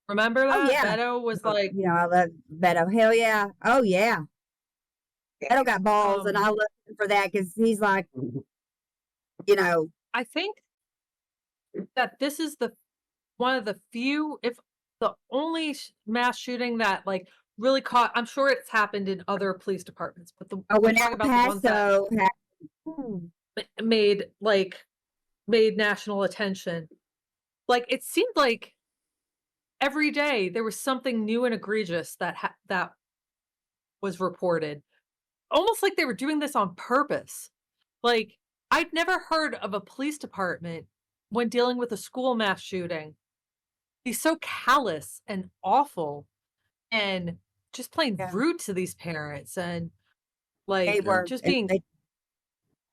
Remember that? Oh, yeah. Beto was like, you know, I love Beto. Hell yeah. Oh yeah. Beto got balls, and I love him for that because he's like, you know. I think that this is one of the few, if the only mass shooting that like really caught. I'm sure it's happened in other police departments, but when El Paso made national attention. Like it seemed like every day there was something new and egregious that was reported. Almost like they were doing this on purpose. Like I'd never heard of a police department when dealing with a school mass shooting be so callous and awful and just plain rude to these parents and like they were just being they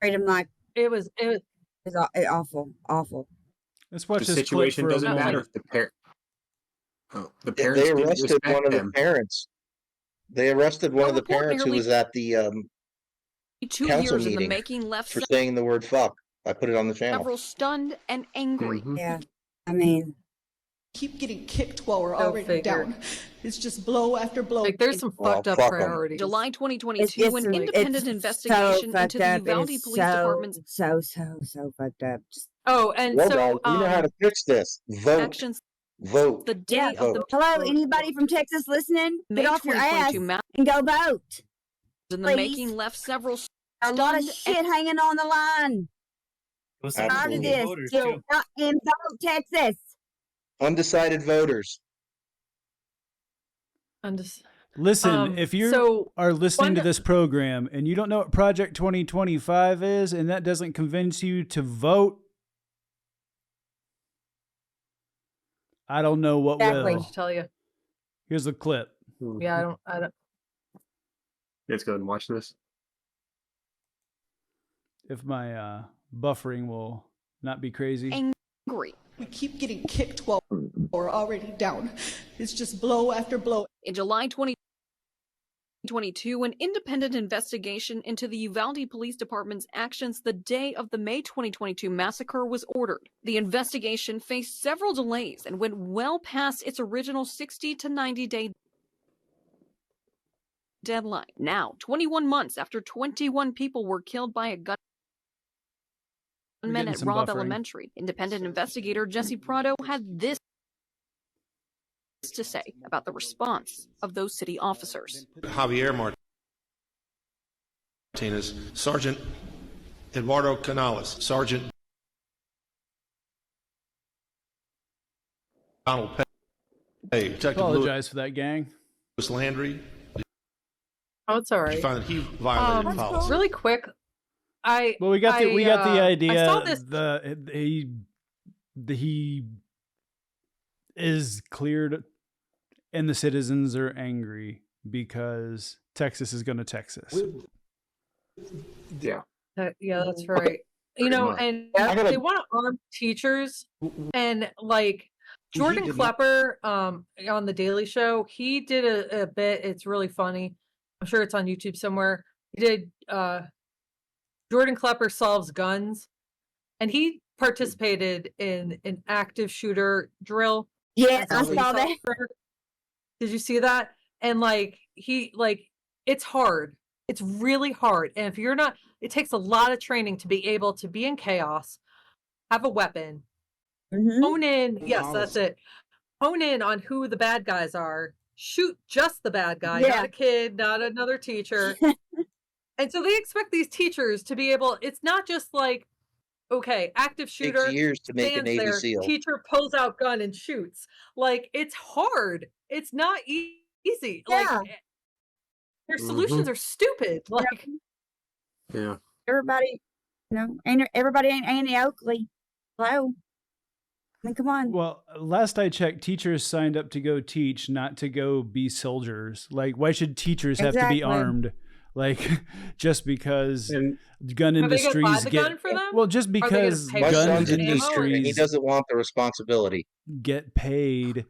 treated them like it was awful. Let's watch the this clip situation for doesn't a matter moment. if the parents They didn't arrested respect one of the them. parents. They arrested one of the parents who was at the 2 council years in the meeting making left for saying the word "fuck." I put it on the channel. several stunned and angry. Yeah, I mean, keep getting kicked while we're already down. It's just blow after blow. Like there's some fucked up priorities. July 2022, an independent investigation into the Uvalde Police Department's so fucked up. Oh, and Well, so guys, you know how to fix this. Vote. actions Vote. the day of the Hello, anybody from Texas listening? May Get off your ass 2022 and go vote. in the Please. making left several A lot of stunned shit hanging on the line. Tired of this. Still not in vote, Texas. Undecided voters. Listen, if you are listening to this program and you don't know what Project 2025 is, and that doesn't convince you to vote, I don't know what will. Tell you. Here's a clip. Yeah, I don't. Let's go ahead and watch this. If my buffering will not be crazy. Angry. We keep getting kicked while we're already down. It's just blow after blow. In July 2022, an independent investigation into the Uvalde Police Department's actions the day of the May 2022 massacre was ordered. The investigation faced several delays and went well past its original 60 to 90-day deadline. Now, 21 months after 21 people were killed by a gunman at Robb Elementary, independent investigator Jesse Prado had this to say about the response of those city officers. Javier Martinez, Sergeant Eduardo Canales, Sergeant Donald Pay, Detective Apologize for that, gang. Lewis Landry. Oh, it's all right. You find that he violated policy. Really quick, we got the idea. I saw this. He is cleared, and the citizens are angry because Texas is going to Texas. Yeah. Yeah, that's right. You know, and they want to arm teachers, and like Jordan Klepper on the Daily Show, he did a bit. It's really funny. I'm sure it's on YouTube somewhere. He did Jordan Klepper solves guns, and he participated in an active shooter drill. Yes, I saw that. Did you see that? And like it's hard. It's really hard. And if you're not, it takes a lot of training to be able to be in chaos, have a weapon, hone in. Yes, that's it. Hone in on who the bad guys are. Shoot just the bad guy, not a kid, not another teacher. And so they expect these teachers to be able, it's not just like, okay, active shooter. Takes years to make a stands Navy there, SEAL. Teacher pulls out gun and shoots. Like, it's hard. It's not easy. Like, their solutions are stupid. Like, Everybody, everybody ain't Annie Oakley. Hello. I mean, come on. Well, last I checked, teachers signed up to go teach, not to go be soldiers. Like, why should teachers have to be armed? Like, just because gun industries get for them? well, just because My gun son's in industries and he doesn't want the responsibility. get paid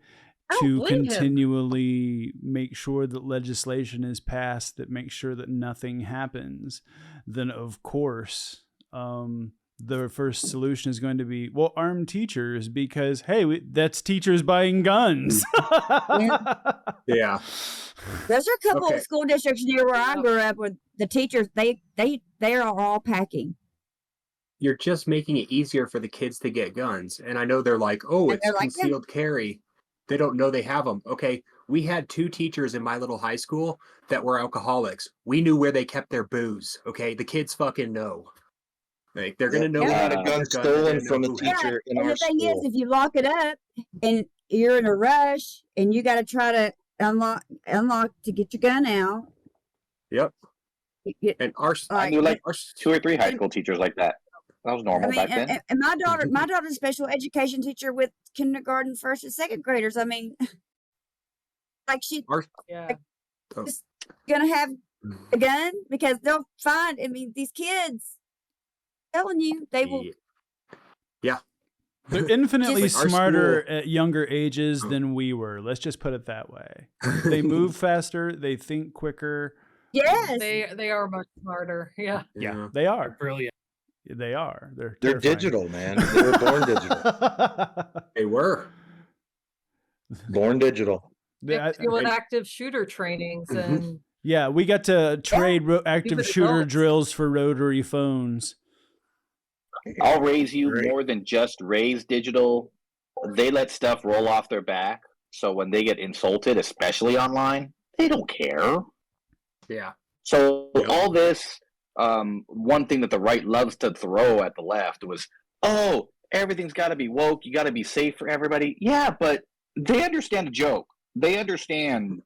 to continually make sure that legislation is passed that makes sure that nothing happens, then of course the first solution is going to be, well, arm teachers, because hey, that's teachers buying guns. Yeah. There's a couple of school districts near where I grew up where the teachers they are all packing. You're just making it easier for the kids to get guns. And I know they're like, oh, it's concealed carry. They don't know they have them. Okay, we had 2 teachers in my little high school that were alcoholics. We knew where they kept their booze. Okay, the kids fucking know. Like, they're gonna know. We had a gun stolen from a teacher in our school. The thing is, if you lock it up and you're in a rush and you got to try to unlock to get your gun out. Yep. And I knew like 2 or 3 high school teachers like that. That was normal back then. And my daughter's a special education teacher with kindergarten, 1st and 2nd graders. I mean, like she's gonna have a gun because they'll find. I mean, these kids, I'm telling you, they will. Yeah. They're infinitely smarter at younger ages than we were. Let's just put it that way. They move faster. They think quicker. Yes. They are much smarter. Yeah. Yeah, they are. Brilliant. They are. They're terrifying. Digital, man. They were born digital. They were. Born digital. With active shooter trainings and yeah, we got to trade active shooter drills for rotary phones. I'll raise you more than just raise digital. They let stuff roll off their back. So when they get insulted, especially online, they don't care. Yeah. So all this, one thing that the right loves to throw at the left was, oh, everything's got to be woke. You got to be safe for everybody. Yeah, but they understand a joke. They understand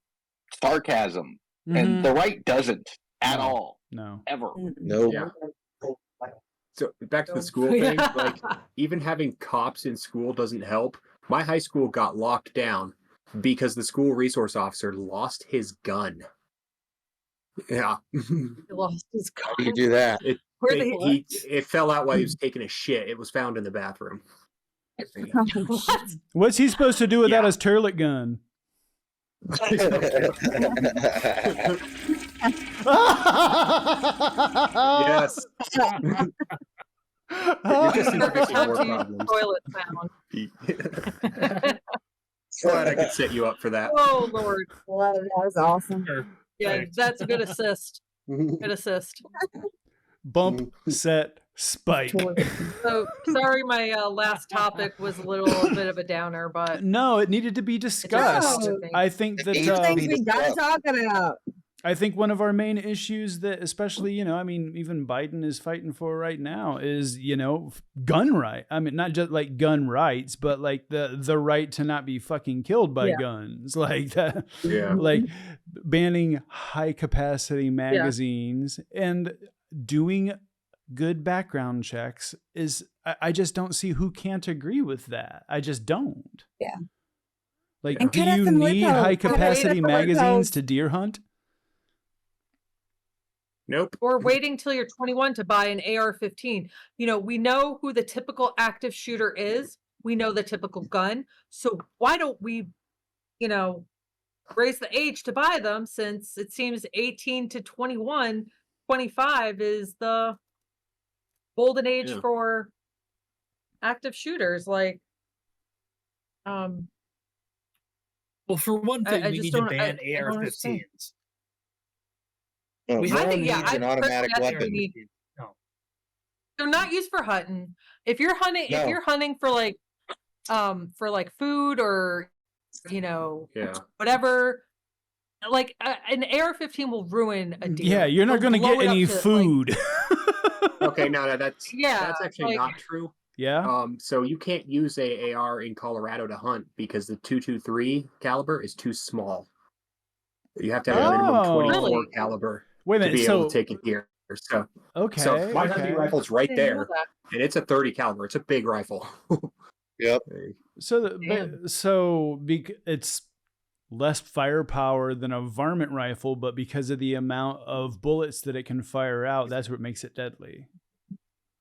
sarcasm. And the right doesn't at all. No. Ever. No. Yeah. So back to the school thing, like even having cops in school doesn't help. My high school got locked down because the school resource officer lost his gun. Yeah. He lost his gun. How do you do that? It fell out while he was taking a shit. It was found in the bathroom. What? What's he supposed to do without his turlet gun? Yes. You're just inflicting more problems. Toilet sound. Glad I could set you up for that. Oh Lord. Well, that was awesome. Yeah, that's a good assist. Good assist. Bump, set, spike. So sorry, my last topic was a little bit of a downer, but no, it needed to be discussed. I think that things we gotta talk about. I think one of our main issues that, especially, I mean, even Biden is fighting for right now is, gun right. I mean, not just like gun rights, but like the right to not be fucking killed by guns, like that, like banning high capacity magazines and doing good background checks is, I just don't see who can't agree with that. I just don't. Yeah. Like, And do cut out you some need loopholes. high Cut out capacity some magazines loopholes. to deer hunt? Nope. Or waiting till you're 21 to buy an AR-15. You know, we know who the typical active shooter is. We know the typical gun. So why don't we, you know, raise the age to buy them, since it seems 18 to 21, 25 is the golden age Yeah. for active shooters. Like, Well, for one thing, I we just need to don't. ban I don't understand. AR-15s. No We one have- needs I an automatic personally weapon. need- No. They're not used for hunting. If you're hunting, No. if you're hunting for like food or, you know, Yeah. whatever, like an AR-15 will ruin a deer. Yeah, you're not They'll going to blow get it up any to, like- food. Okay, no, that's Yeah, actually like- not true. Yeah. So you can't use a AR in Colorado to hunt because the .223 caliber is too small. You have to have a minimum Oh. 24 Really? caliber Wait a to minute. be able So, to take a deer. So, okay. so my hunting okay. rifle's right I didn't know there, that. and it's a 30 caliber. It's a big rifle. Yep. So, Damn. it's less firepower than a varmint rifle, but because of the amount of bullets that it can fire out, that's what makes it deadly.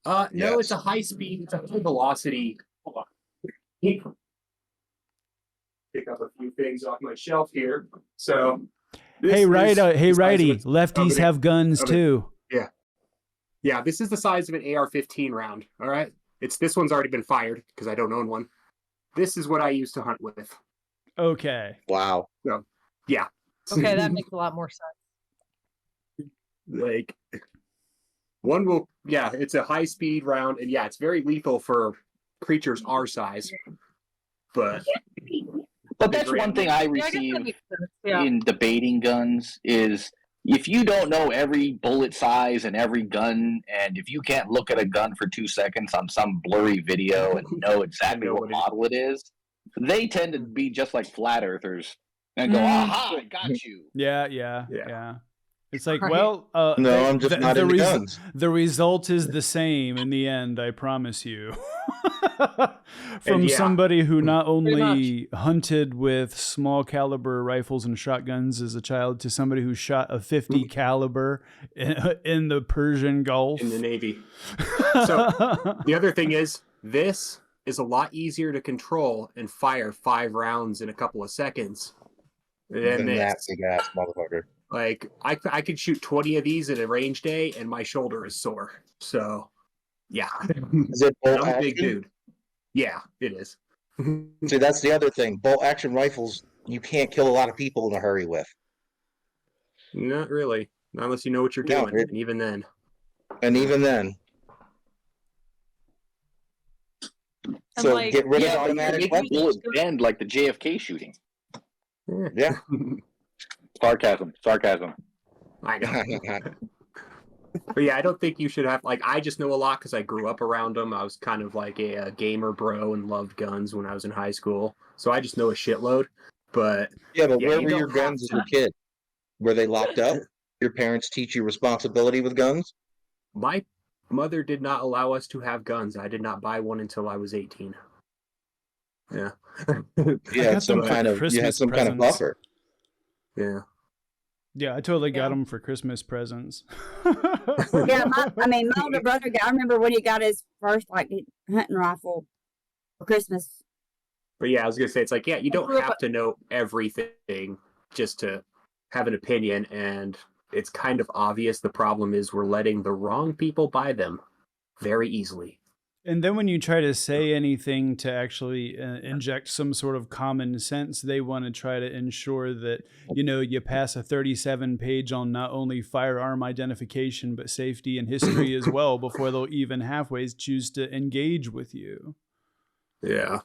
No, Yes. it's a high speed, it's a high velocity. Hold on. Pick up a few things off my shelf here. So, this Hey, is right, the hey, size of righty, a- lefties of an- have guns of a- too. Yeah, this is the size of an AR-15 round. All right, this one's already been fired because I don't own one. This is what I used to hunt with. Okay. Wow. So, yeah. Okay, that makes a lot more sense. Like one will, yeah, it's a high speed round, and yeah, it's very lethal for creatures our size. But that's one thing I Yeah, I guess that receive makes sense. Yeah. in debating guns is if you don't know every bullet size and every gun, and if you can't look at a gun for 2 seconds on some blurry video and know exactly know what what it- model it is, they tend to be just like flat earthers and go, "Aha, I got you." Yeah. Yeah. It's like, Right. well, No, I'm just not into guns. The result is the same in the end, I promise you. From yeah. somebody who not Pretty only hunted with small caliber rifles and shotguns as a child to somebody who shot a 50 caliber in the Persian Gulf. in the Navy. So the other thing is, this is a lot easier to control and fire 5 rounds in a couple of seconds than Than this. that big ass motherfucker. Like I could shoot 20 of these in a range day, and my shoulder is sore. So, yeah, Is it bolt I'm a big action? dude. Yeah, it is. See, that's the other thing. Bolt action rifles, you can't kill a lot of people in a hurry with. Not really, not unless you know what you're No, doing. And even then, And even then. And So like, get rid of Yeah, but automatic make weapons. bullet bend like the JFK shooting. Yeah. Sarcasm. I know. But yeah, I don't think you should have, like, I just know a lot because I grew up around them. I was kind of like a gamer bro and loved guns when I was in high school. So I just know a shitload. But Yeah, but Yeah, where you were your don't have guns as to. a kid? Were they locked up? Your parents teach you responsibility with guns? my mother did not allow us to have guns. I did not buy one until I was 18. Yeah. You got had some them for kind of Christmas kind of presents. buffer. Yeah. Yeah, I totally got Yeah. them for Christmas presents. Yeah, my older brother got. I remember when he got his first hunting rifle for Christmas. But yeah, I was gonna say, it's like, yeah, you don't grew up- have to know everything just to have an opinion, and it's kind of obvious the problem is we're letting the wrong people buy them very easily. And then when you try to say anything to actually inject some sort of common sense, they want to try to ensure that, you pass a 37 page on not only firearm identification, but safety and history as well before they'll even halfway choose to engage with you. Yeah.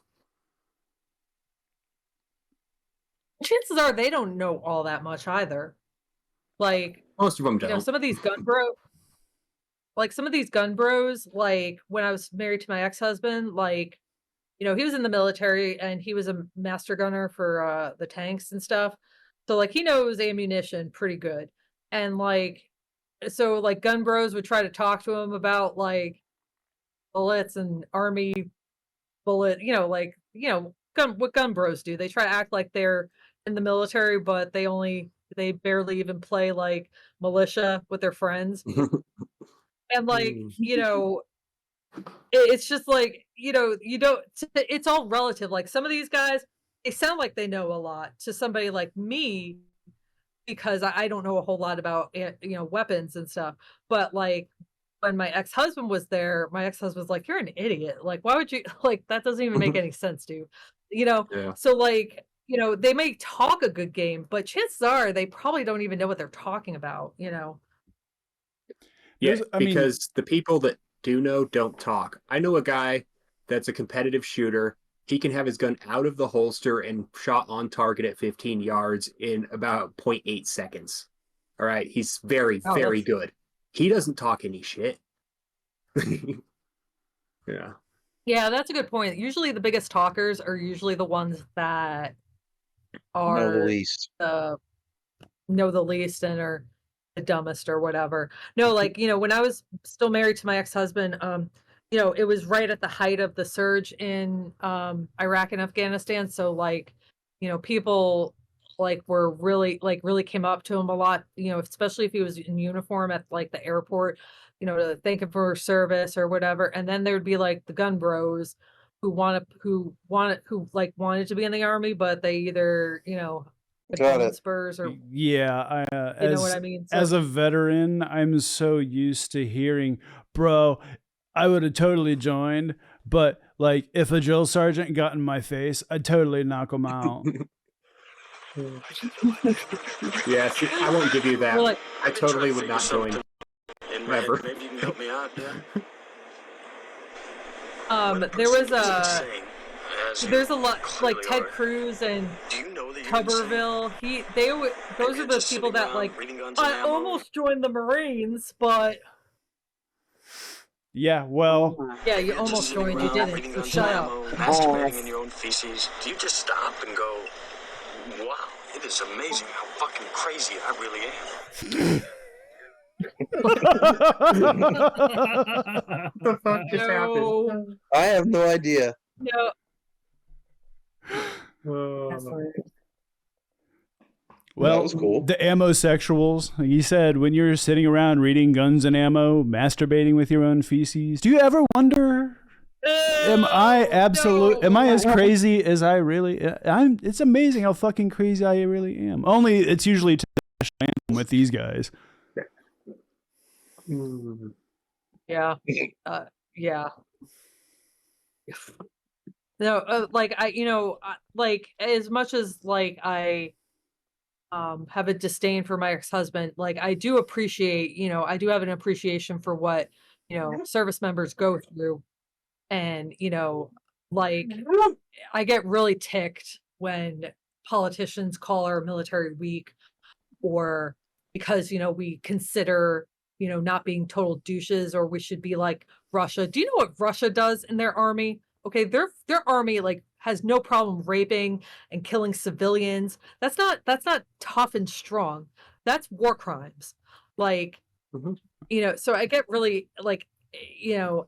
chances are they don't know all that much either. Like, Most of them don't. some of these gun bros, like when I was married to my ex-husband, like, he was in the military and he was a master gunner for the tanks and stuff. So like he knows ammunition pretty good. And so gun bros would try to talk to him about like bullets and army bullet, what gun bros do. They try to act like they're in the military, but they barely even play like militia with their friends. And like, it's just like, you don't, it's all relative. Like some of these guys, they sound like they know a lot to somebody like me, because I don't know a whole lot about, weapons and stuff. But like when my ex-husband was there, my ex-husband was like, you're an idiot. Like, why would you, like, that doesn't even make any sense, dude. So like, they may talk a good game, but chances are they probably don't even know what they're talking about, Yeah, because the people that do know don't talk. I know a guy that's a competitive shooter. He can have his gun out of the holster and shot on target at 15 yards in about 0.8 seconds. All right. He's very, very good. He doesn't talk any shit. Yeah. Yeah, that's a good point. Usually the biggest talkers are usually the ones that are Know the least. Know the least and are the dumbest or whatever. No, like, when I was still married to my ex-husband, it was right at the height of the surge in Iraq and Afghanistan. So like, people like were really came up to him a lot, especially if he was in uniform at like the airport, to thank him for service or whatever. And then there'd be like the gun bros who wanted to be in the army, but they either, Spurs or yeah, you know what I mean? So, as a veteran, I'm so used to hearing, bro, I would have totally joined, but like if a drill sergeant got in my face, I'd totally knock him out. Yeah, see, I won't give you that. Like, I totally would not join. Never. Maybe you can help me out, yeah? there was there's a lot like Ted Cruz and Tuberville. Those are the people that like I almost joined the Marines, but yeah, well, yeah, you almost joined, you didn't. So shut up. Masturbating in your own feces. Do you just stop and go, wow, it is amazing how fucking crazy I really am? What the fuck just happened? I have no idea. No. Well, that was cool. The ammo sexuals. He said, when you're sitting around reading Guns and Ammo, masturbating with your own feces, do you ever wonder, am I as crazy as I really am? It's amazing how fucking crazy I really am. Only it's usually with these guys. Yeah. Yeah. No, like like as much as like I have a disdain for my ex-husband, like I do appreciate, I do have an appreciation for what, service members go through. And, like I get really ticked when politicians call our military weak, or because, we consider, not being total douches, or we should be like Russia. Do you know what Russia does in their army? Okay, their army like has no problem raping and killing civilians. That's not tough and strong. That's war crimes. Like, so I get really like,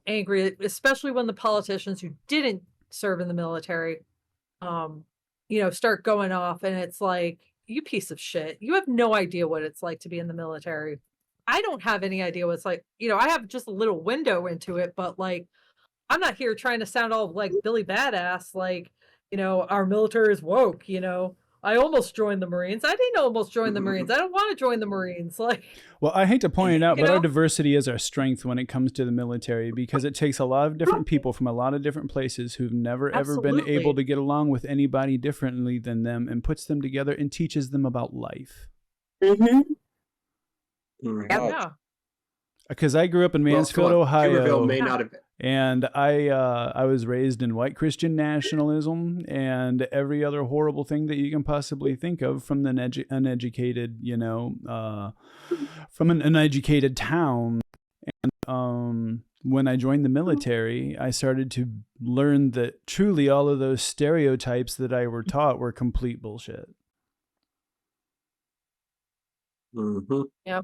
angry, especially when the politicians who didn't serve in the military, start going off, and it's like, you piece of shit. You have no idea what it's like to be in the military. I don't have any idea what it's like. I have just a little window into it, but like, I'm not here trying to sound all like Billy Badass, like, our military is woke, I almost joined the Marines. I didn't almost join the Marines. I don't want to join the Marines. Like, well, I hate to point it out, but our diversity is our strength when it comes to the military, because it takes a lot of different people from a lot of different places who've never ever been able to get along with anybody differently than them, and puts them together and teaches them about life. Yeah. Because I grew up in Mansfield, Ohio, may not have. And I was raised in white Christian nationalism and every other horrible thing that you can possibly think of from the uneducated, from an uneducated town. And when I joined the military, I started to learn that truly all of those stereotypes that I were taught were complete bullshit. Yeah.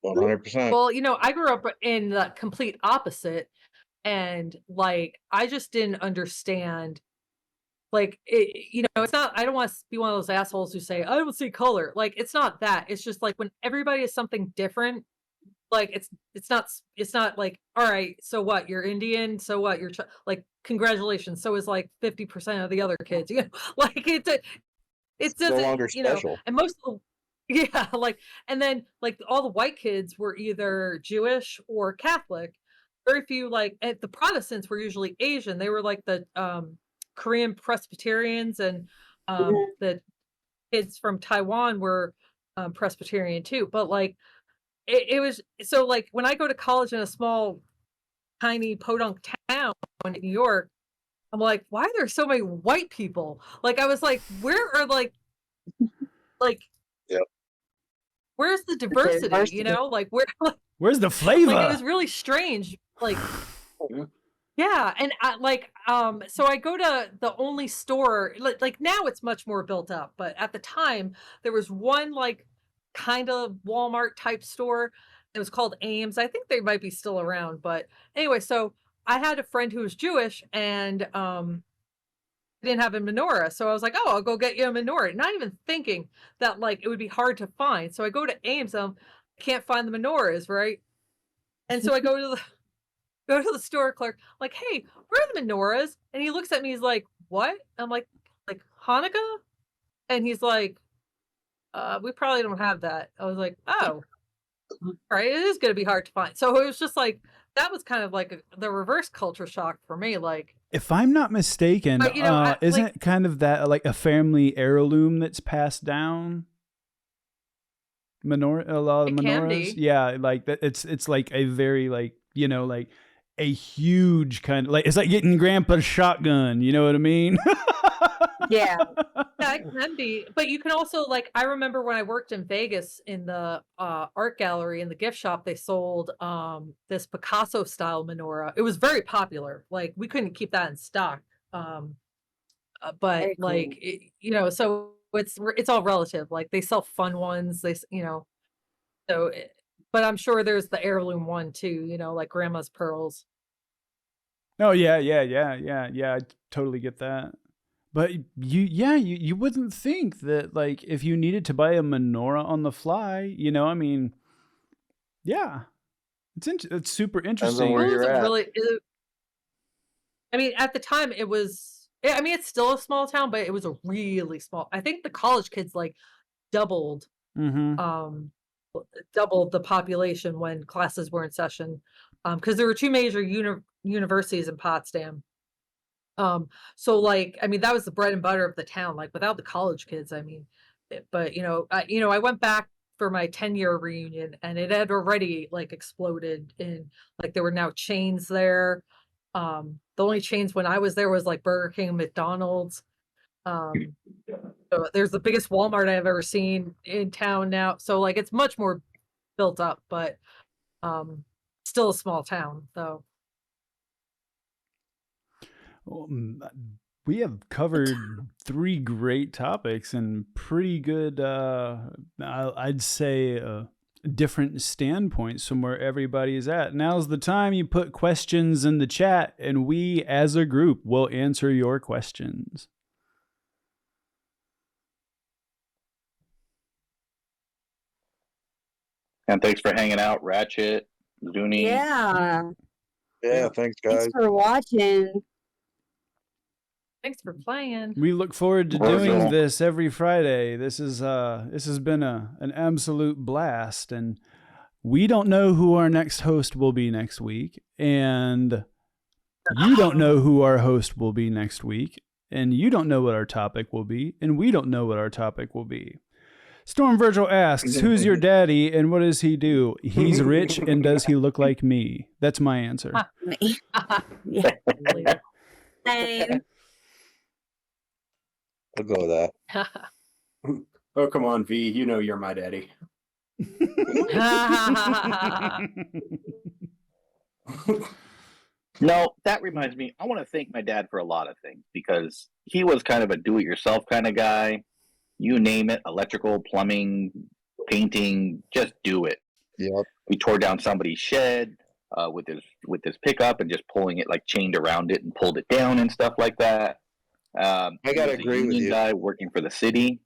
100%. Well, I grew up in the complete opposite. And like, I just didn't understand Like it's not. I don't want to be one of those assholes who say I don't see color. Like it's not that. It's just like when everybody is something different. Like it's not like, all right, so what, you're Indian, so what, you're like, congratulations, so is like 50% of the other kids, like it doesn't, no longer special. and most of the like, and then like all the white kids were either Jewish or Catholic. Very few, like the Protestants were usually Asian. They were like the Korean Presbyterians, and the kids from Taiwan were Presbyterian too. But like it was, so like when I go to college in a small tiny podunk town in New York, I'm like, why are there so many white people? Like I was like, where are like Yep. where's the diversity? Like where's the flavor? Like it was really strange. Like yeah, and so I go to the only store, like now it's much more built up, but at the time there was one like kind of Walmart type store. It was called Ames. I think they might be still around, but anyway, so I had a friend who was Jewish, and didn't have a menorah, so I was like, oh, I'll go get you a menorah, not even thinking that like it would be hard to find. So I go to Ames, I can't find the menorahs, right? And so I go to the store clerk, like, hey, where are the menorahs? And he looks at me, he's like, what? I'm like Hanukkah? And he's like, we probably don't have that. I was like, oh, all right, it is going to be hard to find. So it was just like, that was kind of like the reverse culture shock for me. Like, if I'm not mistaken, isn't it kind of that like a family heirloom that's passed down? A lot of menorahs. Yeah, like that. It's like a very like, like a huge kind of like, it's like getting grandpa's shotgun. You know what I mean? Yeah. Yeah, it can be. But you can also, like, I remember when I worked in Vegas in the art gallery in the gift shop, they sold this Picasso style menorah. It was very popular. Like, we couldn't keep that in stock. But Very cool. like, so it's all relative. Like, they sell fun ones. So, but I'm sure there's the heirloom one too, like grandma's pearls. Oh yeah. I totally get that. But you wouldn't think that like if you needed to buy a menorah on the fly, I mean, yeah, it's super interesting. Where you're at. I mean, at the time it was. I mean, it's still a small town, but it was a really small. I think the college kids like doubled, doubled the population when classes were in session, because there were two major universities in Potsdam. So like, I mean, that was the bread and butter of the town, like without the college kids, I mean, but I went back for my 10-year reunion, and it had already like exploded in, like, there were now chains there. The only chains when I was there was like Burger King and McDonald's. So there's the biggest Walmart I've ever seen in town now. So like, it's much more built up, but still a small town though. We have covered 3 great topics and pretty good, I'd say, different standpoints from where everybody is at. Now's the time you put questions in the chat, and we as a group will answer your questions. And thanks for hanging out, Ratchet, Zuni. Yeah. Yeah, thanks, guys. Thanks for watching. Thanks for playing. We look forward to doing this every Friday. This has been an absolute blast, and we don't know who our next host will be next week, and you don't know who our host will be next week, and you don't know what our topic will be, and we don't know what our topic will be. Storm Virgil asks, who's your daddy and what does he do? He's rich, and does he look like me? That's my answer. Me. Yeah. Same. I'll go with that. Oh, come on, V. You know you're my daddy. No, that reminds me, I want to thank my dad for a lot of things, because he was kind of a do-it-yourself kind of guy. You name it, electrical, plumbing, painting, just do it. Yep. We tore down somebody's shed with his pickup and just pulling it like chained around it and pulled it down and stuff like that. I gotta agree with union you. guy working for the city.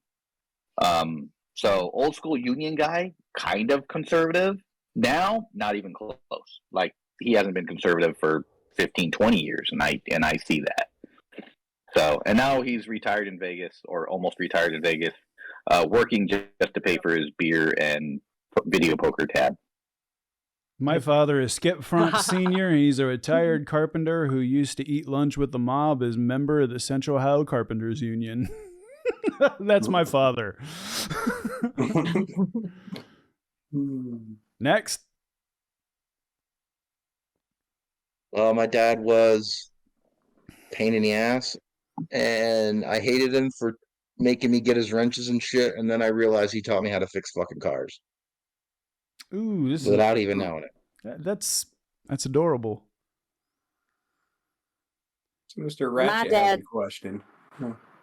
So old school union guy, kind of conservative. Now, not even close. Like he hasn't been conservative for 15, 20 years, and I see that. So, and now he's retired in Vegas, or almost retired in Vegas, working just to pay for his beer and video poker tab. My father is Skip Front Sr. He's a retired carpenter who used to eat lunch with the mob as member of the Central Ohio Carpenters Union. That's my father. Next. My dad was pain in the ass, and I hated him for making me get his wrenches and shit. And then I realized he taught me how to fix fucking cars. Ooh, this without even knowing it. That's adorable. So Mr. Ratchet has a question.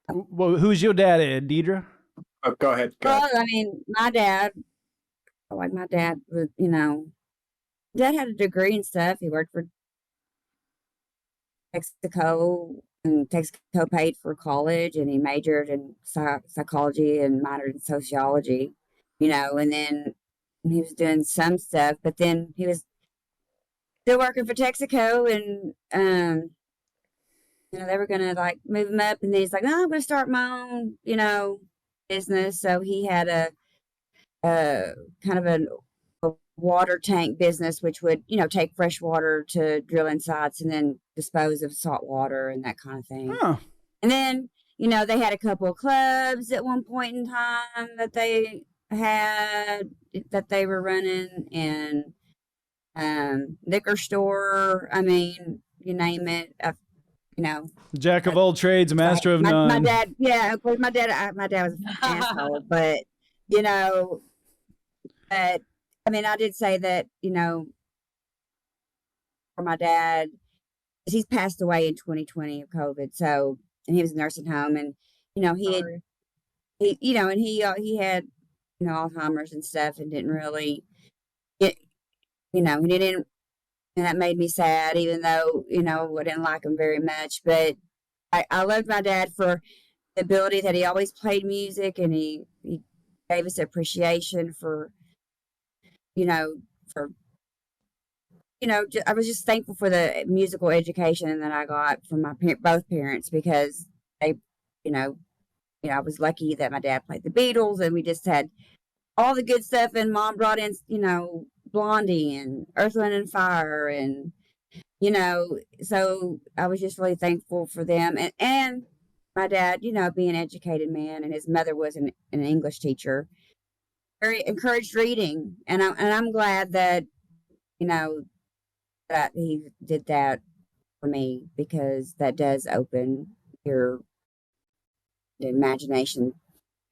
Well, who's your daddy, Deidre? Oh, go ahead. Well, I mean, my dad was, Dad had a degree and stuff. He worked for Texaco, and Texaco paid for college, and he majored in psychology and minored in sociology, and then he was doing some stuff, but then he was still working for Texaco, and they were gonna like move him up, and then he's like, "No, I'm gonna start my own, business." So he had a kind of a water tank business, which would, take fresh water to drilling sites and then dispose of salt water and that kind of thing. Huh. And then, they had a couple of clubs at one point in time that they were running, and liquor store. I mean, you name it. Jack of all trades, master of none. My dad, yeah, of course, my dad was an asshole, but but I mean, I did say that, for my dad, he's passed away in 2020 of COVID. So, and he was in a nursing home, and he had Alzheimer's and stuff, and didn't really he didn't, and that made me sad, even though I didn't like him very much. But I loved my dad for the ability that he always played music, and he gave us appreciation for I was just thankful for the musical education that I got from my both parents, because they, I was lucky that my dad played the Beatles, and we just had all the good stuff, and Mom brought in, Blondie and Earth, Wind and Fire, and so I was just really thankful for them, and my dad, being an educated man, and his mother was an English teacher, very encouraged reading, and I'm glad that that he did that for me, because that does open your imagination.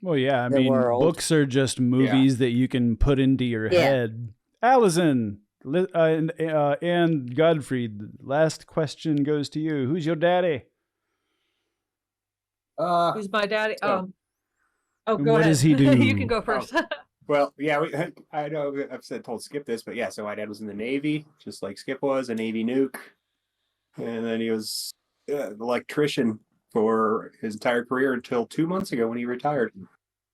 Well, yeah, I mean, books are just movies that you can put into your head. Allison and Godfrey, the last question goes to you. Who's your daddy? Who's my daddy? Go what ahead. does he do? You can go first. Well, yeah, I know I've told Skip this, but yeah, so my dad was in the Navy, just like Skip was, a Navy nuke. And then he was an electrician for his entire career until 2 months ago when he retired.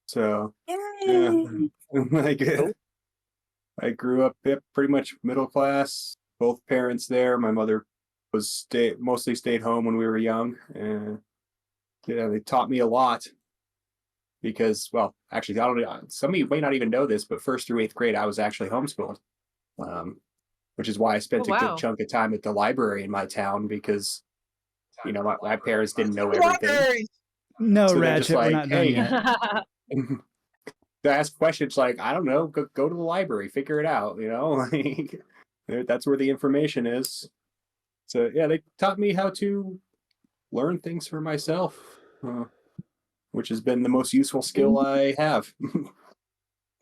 So, yeah, I grew up pretty much middle class, both parents there. My mother was mostly stayed home when we were young. And they taught me a lot. Because, well, actually, I don't know. Some of you may not even know this, but 1st through 8th grade, I was actually homeschooled, which is why I spent a good chunk of time at the library in my town, because, my parents didn't know everything. No, so Ratchet, we're not done yet. To ask questions like, I don't know, go to the library, figure it out, that's where the information is. So, yeah, they taught me how to learn things for myself. Which has been the most useful skill I have.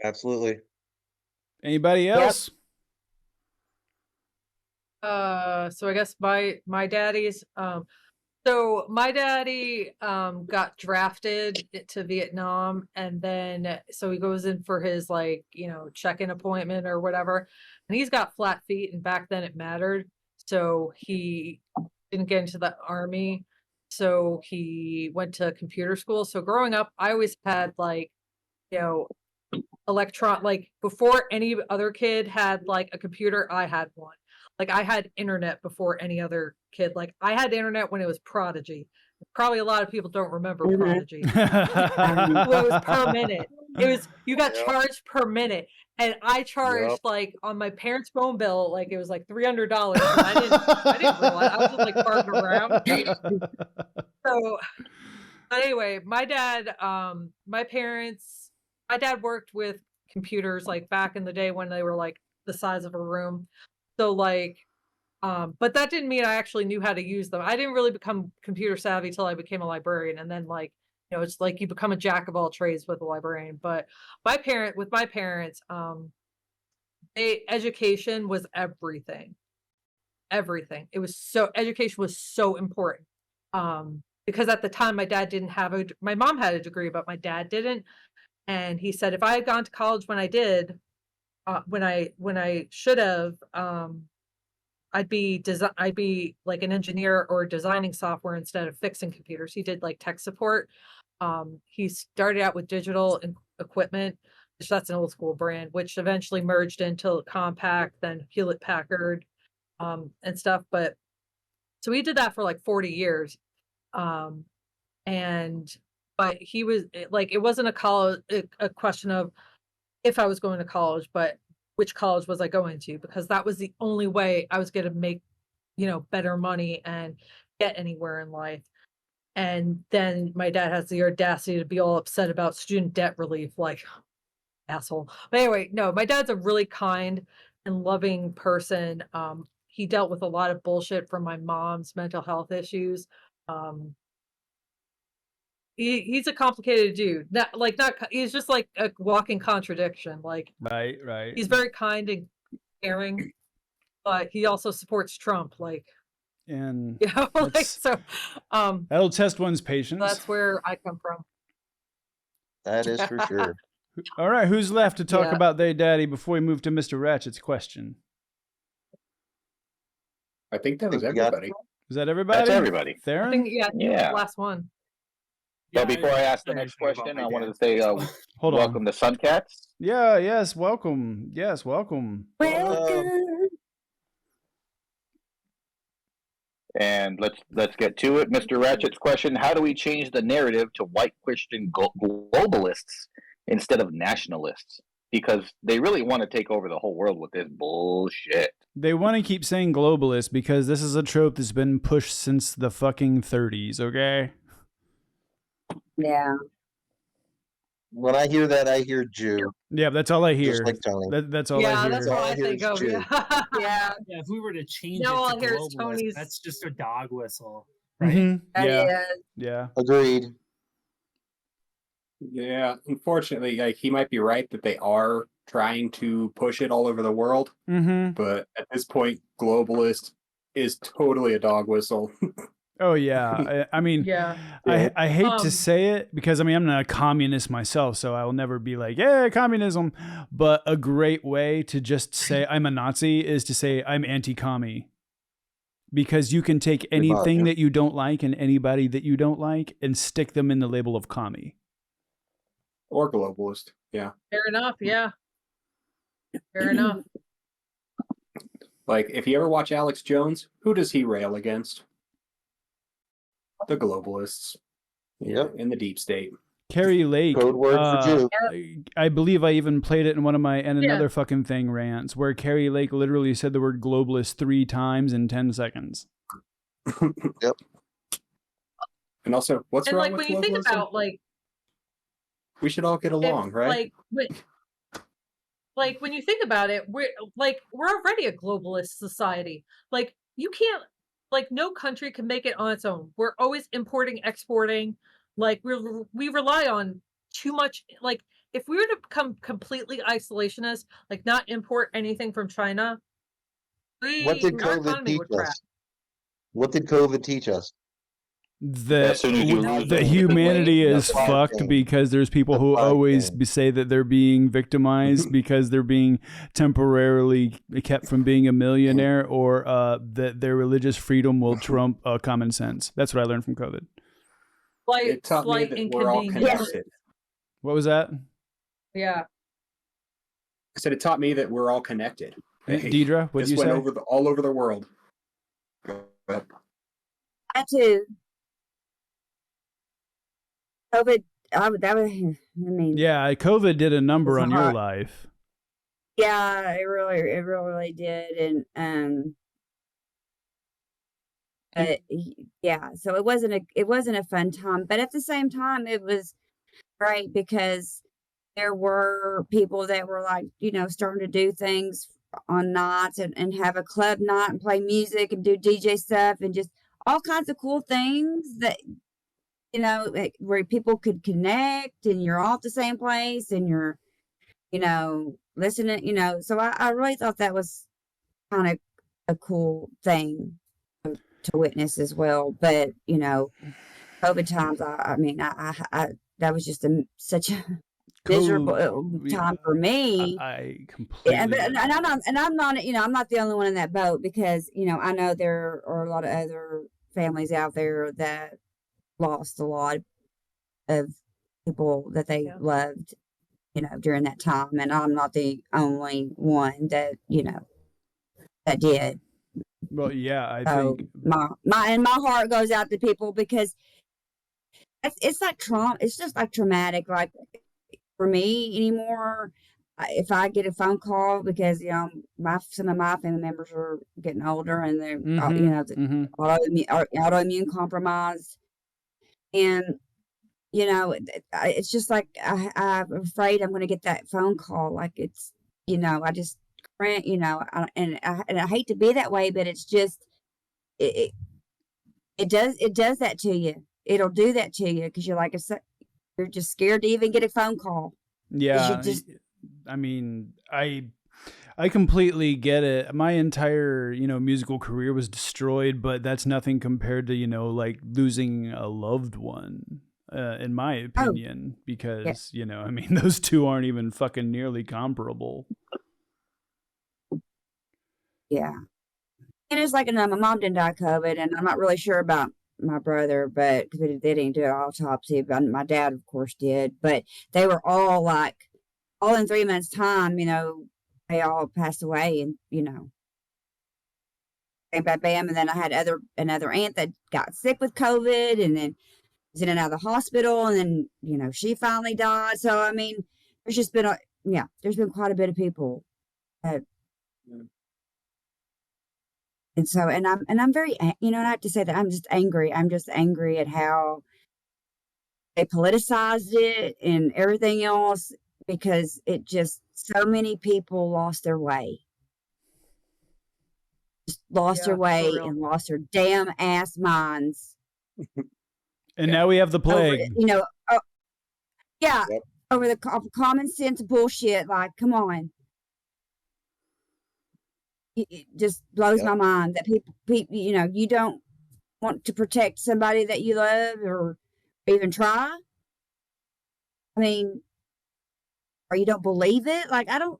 Absolutely. Anybody else? So I guess my daddy's so my daddy got drafted to Vietnam, and then so he goes in for his check-in appointment or whatever, and he's got flat feet, and back then it mattered, so he didn't get into the army. So he went to computer school. So growing up, I always had like, you know, like before any other kid had like a computer, I had one. Like I had internet before any other kid. Like I had internet when it was Prodigy. Probably a lot of people don't remember Prodigy. Well, it was per minute. It was you got charged per minute, and I charged like on my parents' phone bill, like it was like $300. I didn't realize I was just like farting around. So, but anyway, my dad worked with computers like back in the day when they were like the size of a room. So like, but that didn't mean I actually knew how to use them. I didn't really become computer savvy till I became a librarian. And then like, you know, it's like you become a jack of all trades with a librarian. But my parents, education was everything. Everything. Education was so important. Because at the time my mom had a degree, but my dad didn't. And he said, if I had gone to college when I did, when I should have, I'd be like an engineer or designing software instead of fixing computers. He did like tech support. He started out with digital equipment, which that's an old school brand, which eventually merged into Compaq, then Hewlett Packard, and stuff. But so he did that for like 40 years. But he was like, it wasn't a question of if I was going to college, but which college was I going to? Because that was the only way I was going to make, you know, better money and get anywhere in life. And then my dad has the audacity to be all upset about student debt relief, like asshole. But anyway, no, my dad's a really kind and loving person. He dealt with a lot of bullshit from my mom's mental health issues. He's a complicated dude. He's just like a walking contradiction. Like right. He's very kind and caring, but he also supports Trump. Like, and you know, like so. That'll test one's patience. That's where I come from. That is for sure. All right, who's left to talk about their daddy before we move to Mr. Ratchet's question? I think that was everybody. Is that everybody? That's everybody. Theron? I think, the last one. So before I ask the next question, I wanted to say welcome to Suncats. Yeah, yes, welcome. Yes, welcome. And let's get to it. Mr. Ratchet's question: how do we change the narrative to white Christian globalists instead of nationalists? Because they really want to take over the whole world with this bullshit. They want to keep saying globalist because this is a trope that's been pushed since the fucking 30s, okay? Yeah. When I hear that, I hear Jew. Yeah, that's all I hear. Just like Tony. That's all I hear. That's all I think of. Yeah. If we were to change No, all I it hear to is globalist, Tony's. that's just a dog whistle, right? Mm-hmm. Yeah. Agreed. Yeah, unfortunately, like he might be right that they are trying to push it all over the world. Mm-hmm. But at this point, globalist is totally a dog whistle. Oh yeah, I mean, I hate to say it because I mean I'm not a communist myself, so I will never be like, yeah, communism. But a great way to just say I'm a Nazi is to say I'm anti-commie, because you can take anything that you don't like and anybody that you don't like and stick them in the label of commie or globalist. Yeah, fair enough. Yeah, fair enough. Like if you ever watch Alex Jones, who does he rail against? The globalists. Yep. In the deep state. Carrie Lake. Code word for Jew. I believe I even played it in one of my and another fucking thing rants where Carrie Lake literally said the word globalist 3 times in 10 seconds. Yep. And also, what's wrong with globalism? When you think about we should all get along, right? Like when you think about it, we're already a globalist society. Like you can't. Like no country can make it on its own. We're always importing, exporting. Like we rely on too much. Like if we were to become completely isolationist, like not import anything from China, what did COVID teach us? What did COVID teach us? As soon as you lose that them, humanity the is supply fucked chain. because there's people who Supply always chain. say that they're being victimized because they're being temporarily kept from being a millionaire, or that their religious freedom will trump common sense. That's what I learned from COVID. It taught me Slight that we're all inconvenience. connected. What was that? Yeah. I said it taught me that we're all connected. Deidre, what did this you went say? all over the world. Go ahead. That too. COVID. I mean, Yeah, COVID did a number It's on your hard. life. yeah, it really did, and yeah. So it wasn't a fun time, but at the same time, it was great because there were people that were like, starting to do things on nights and have a club night and play music and do DJ stuff and just all kinds of cool things that, where people could connect and you're all at the same place and you're, listening, so I really thought that was kind of a cool thing to witness as well. But, COVID times, I mean, I that was just such a miserable time for me. I completely. And I'm not, I'm not the only one in that boat because, I know there are a lot of other families out there that lost a lot of people that they loved, during that time. And I'm not the only one that, that did. Well, yeah, I So think my heart goes out to people because it's like trauma. It's just like traumatic. Like for me anymore, if I get a phone call because some of my family members are getting older and they're autoimmune compromised, and it's just like I'm afraid I'm going to get that phone call. Like it's I just and I hate to be that way, but it's just it does that to you. It'll do that to you because you're just scared to even get a phone call. yeah. I mean, I completely get it. My entire, musical career was destroyed, but that's nothing compared to, like losing a loved one, in my opinion, because, I mean, those two aren't even fucking nearly comparable. Yeah. And it's like, my mom didn't die of COVID, and I'm not really sure about my brother, but because they didn't do an autopsy, but my dad, of course, did. But they were all all in 3 months' time, they all passed away, and bam, bam, bam. And then I had another aunt that got sick with COVID, and then was in and out of the hospital, and then she finally died. So I mean, there's just been there's been quite a bit of people. And so, and I'm very, I have to say that I'm just angry. I'm just angry at how they politicized it and everything else, because it just, so many people lost their way. Just lost their way and lost their damn ass minds. And now we have the plague. Over the common sense bullshit. Like, come on. It just blows my mind that people, you don't want to protect somebody that you love or even try. I mean, or you don't believe it. Like, I don't.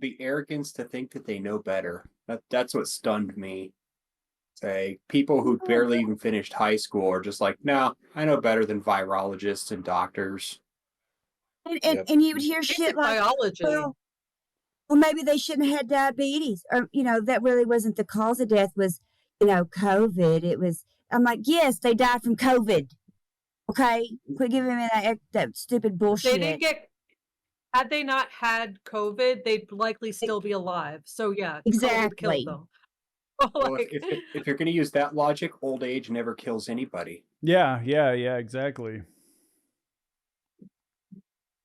The arrogance to think that they know better. That's what stunned me. Say people who barely even finished high school are just like, no, I know better than virologists and doctors. And you would hear shit like biology. Well, maybe they shouldn't have had diabetes, or that really wasn't the cause of death. Was COVID? It was. I'm like, yes, they died from COVID. Okay, quit giving me that stupid bullshit. They didn't get. Had they not had COVID, they'd likely still be alive. So yeah, exactly. COVID killed them. Well, if you're going to use that logic, old age never kills anybody. Yeah, exactly.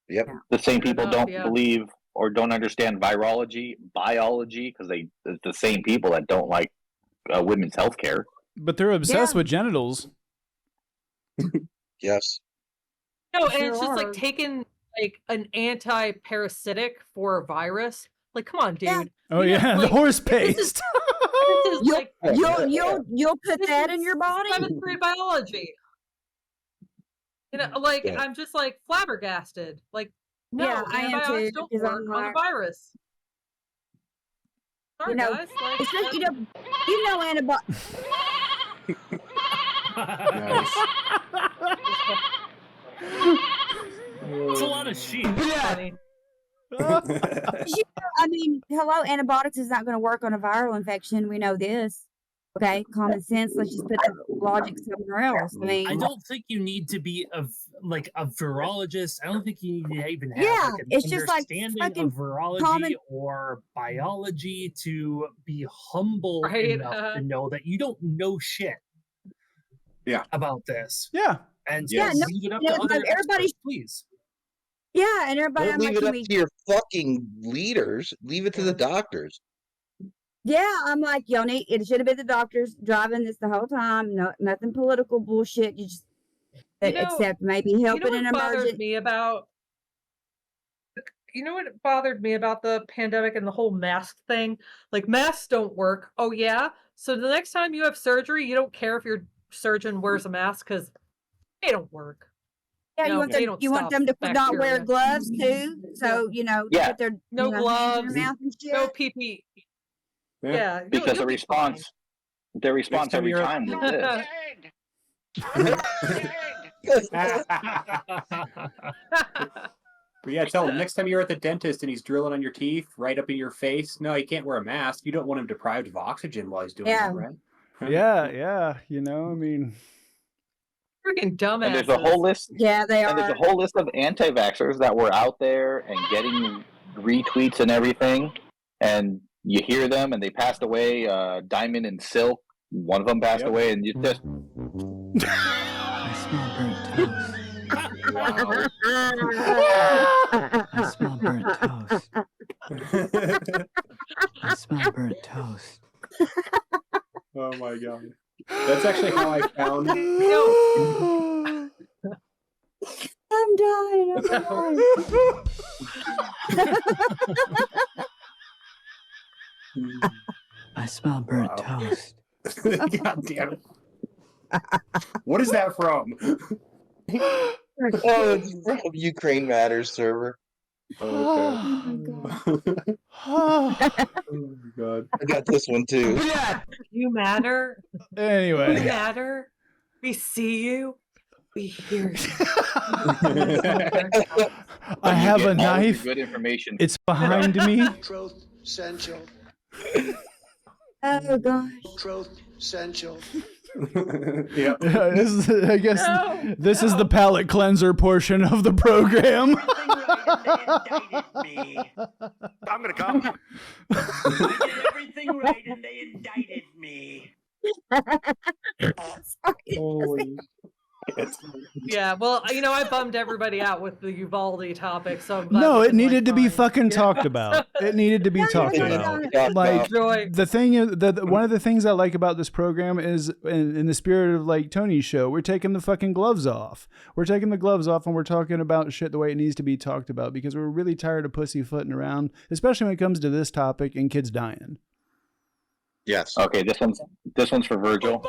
Yep. The same people don't believe or don't understand biology, because it's the same people that don't like women's health care. But they're obsessed with genitals. Yes. No, and it's just like taking like an anti-parasitic for a virus. Like, come on, dude. Oh yeah, the horse paste. This is like You'll put this that in is your body. 7th grade biology. You know, like Yeah. I'm just like flabbergasted. Like, no, Yeah, I am antibiotics too, don't because I'm work on a like, virus. Sorry, you know, guys. Like, it's just antibiotics. Nice. It's a lot of sheep. funny. I mean, hello, antibiotics is not going to work on a viral infection. We know this. Okay, common sense. Let's just put the logic somewhere else. I mean, I don't think you need to be a virologist. I don't think you need to even have Yeah, like, an it's just like understanding fucking of virology common- or biology to be humble Right, enough to know that you don't know shit. Yeah. About this. Yeah. And Yeah, just no, leave it up you to know, other like, everybody- experts, please. yeah, and everybody, Don't I'm leave like, it can up we- to your fucking leaders. Leave it to the doctors. yeah, I'm like, y'all need. It should have been the doctors driving this the whole time. No, nothing political bullshit. You just You know- except maybe helping you know an what bothered emergency. me about? You know what bothered me about the pandemic and the whole mask thing? Like, masks don't work. Oh yeah. So the next time you have surgery, you don't care if your surgeon wears a mask because they don't work. Yeah, No, you want they them. don't You want stop them to not wear bacteria. gloves too. So you know, Yeah. put their No you know, hands in gloves, their mouth and shit. no PPE. Yeah. Yeah, Because the you'll be fine. response time every you're- time was this. But yeah, tell him next time you're at the dentist and he's drilling on your teeth right up in your face. No, he can't wear a mask. You don't want him deprived of oxygen while he's doing Yeah. that, right? Yeah. You know, I mean, Freaking dumbasses. And there's a whole list. Yeah, they And there's are. a whole list of anti-vaxxers that were out there and getting retweets and everything. And you hear them, and they passed away. Diamond and Silk, one of them passed away, and you just I smell burnt toast. wow. I smell burnt toast. I smell burnt toast. Oh my god. That's actually how I found. I'm dying. I smell burnt Wow. toast. God damn it. What is that from? Oh, it's from Ukraine Matters server. Okay. Oh, Oh my god. I got this one too. You matter. You anyway, matter. We see you. We hear you. I have a All of the knife. Good information. It's behind me. Truth essential. Oh gosh. Truth essential. Yeah. I guess this is the palate cleanser portion of the program. I'm gonna come. I did everything right and they indicted me. Holy shit. Yeah, well, you know, I bummed everybody out with the Uvalde topic, so I'm glad No, we it can, needed to like, be find- fucking Yeah. talked about. It needed to be talked about. Like Joy. the thing is, one of the things I like about this program is, in the spirit of like Tony's show, we're taking the fucking gloves off. We're taking the gloves off and we're talking about shit the way it needs to be talked about because we're really tired of pussyfooting around, especially when it comes to this topic and kids dying. Yes. Okay, this one's for Virgil.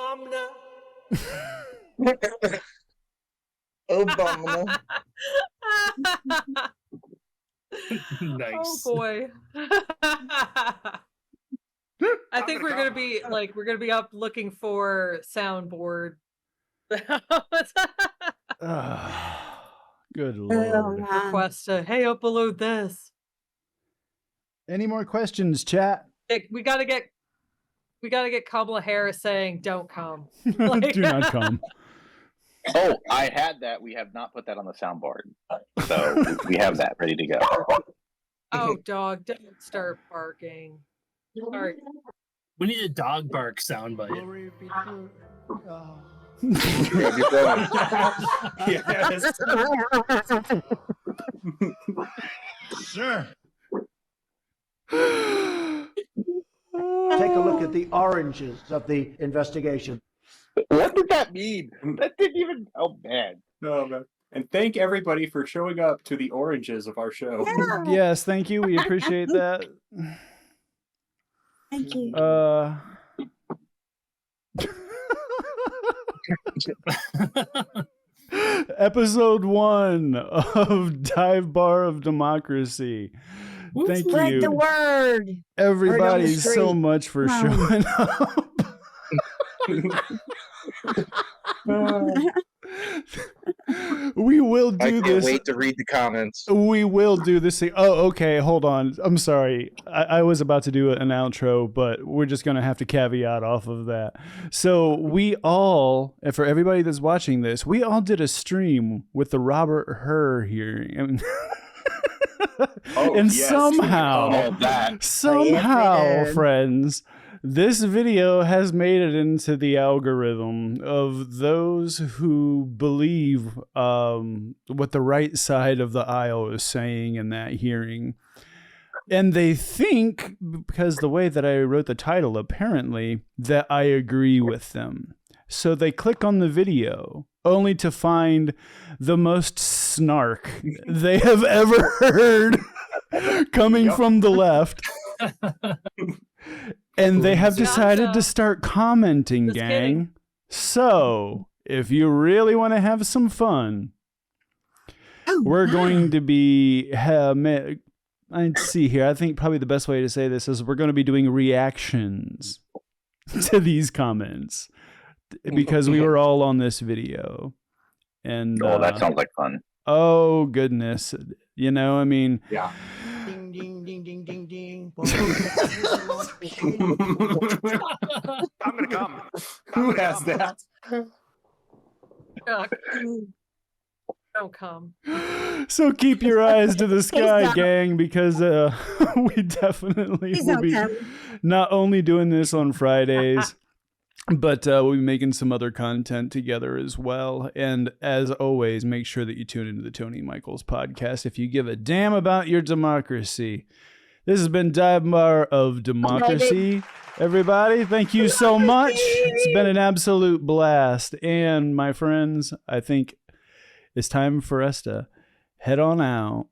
Obama. Nice. Oh boy. I think we're gonna be up looking for soundboard. Good lord. Request a hey, upload this. Any more questions, chat? We gotta get Kamala Harris saying don't come. Do not come. Oh, I had that. We have not put that on the soundboard, so we have that ready to go. Oh, dog, don't start barking. All right. We need a dog bark soundbite. Grab your phone. Yes. Sure. Take a look at the oranges of the investigation. What did that mean? That didn't even. Oh man. Oh man. And thank everybody for showing up to the oranges of our show. Yes, thank you. We appreciate that. Thank you. Episode 1 of Bar of DeMOCKracy. Thank Spread you, the word. everybody, Word on the so street. much for Come on. showing up. We will I do can't this. wait to read the comments. We will do this thing. Oh, okay. Hold on. I'm sorry. I was about to do an outro, but we're just going to have to caveat off of that. So we all, and for everybody that's watching this, we all did a stream with the Robert Herr hearing. I mean, and yes. somehow, did. friends, this video has made it into the algorithm of those who believe what the right side of the aisle is saying in that hearing. And they think, because the way that I wrote the title, apparently, that I agree with them. So they click on the video only to find the most snark they have ever heard coming from the left. And they have decided to start commenting, Just gang. kidding. So, if you really want to have some fun, we're going to be... let's see here. I think probably the best way to say this is we're going to be doing reactions to these comments because we were all on this video. And that sounds like fun. Oh, goodness. You know, I mean... Yeah. Ding, ding, ding, ding, ding, ding. I'm gonna come. Who has that? Yuck. Don't come. So keep your eyes to the sky, not. gang, because we definitely He's will not be coming. not only doing this on Fridays, but we'll be making some other content together as well. And as always, make sure that you tune into the Tony Michaels podcast if you give a damn about your democracy. This has been Bar of DeMOCKracy. Everybody, thank you so much. It's been an absolute blast. And my friends, I think it's time for us to head on out.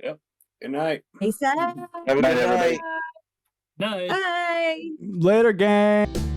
Yep. Good night. Peace out. Have a good night. Night. Bye. Later, gang.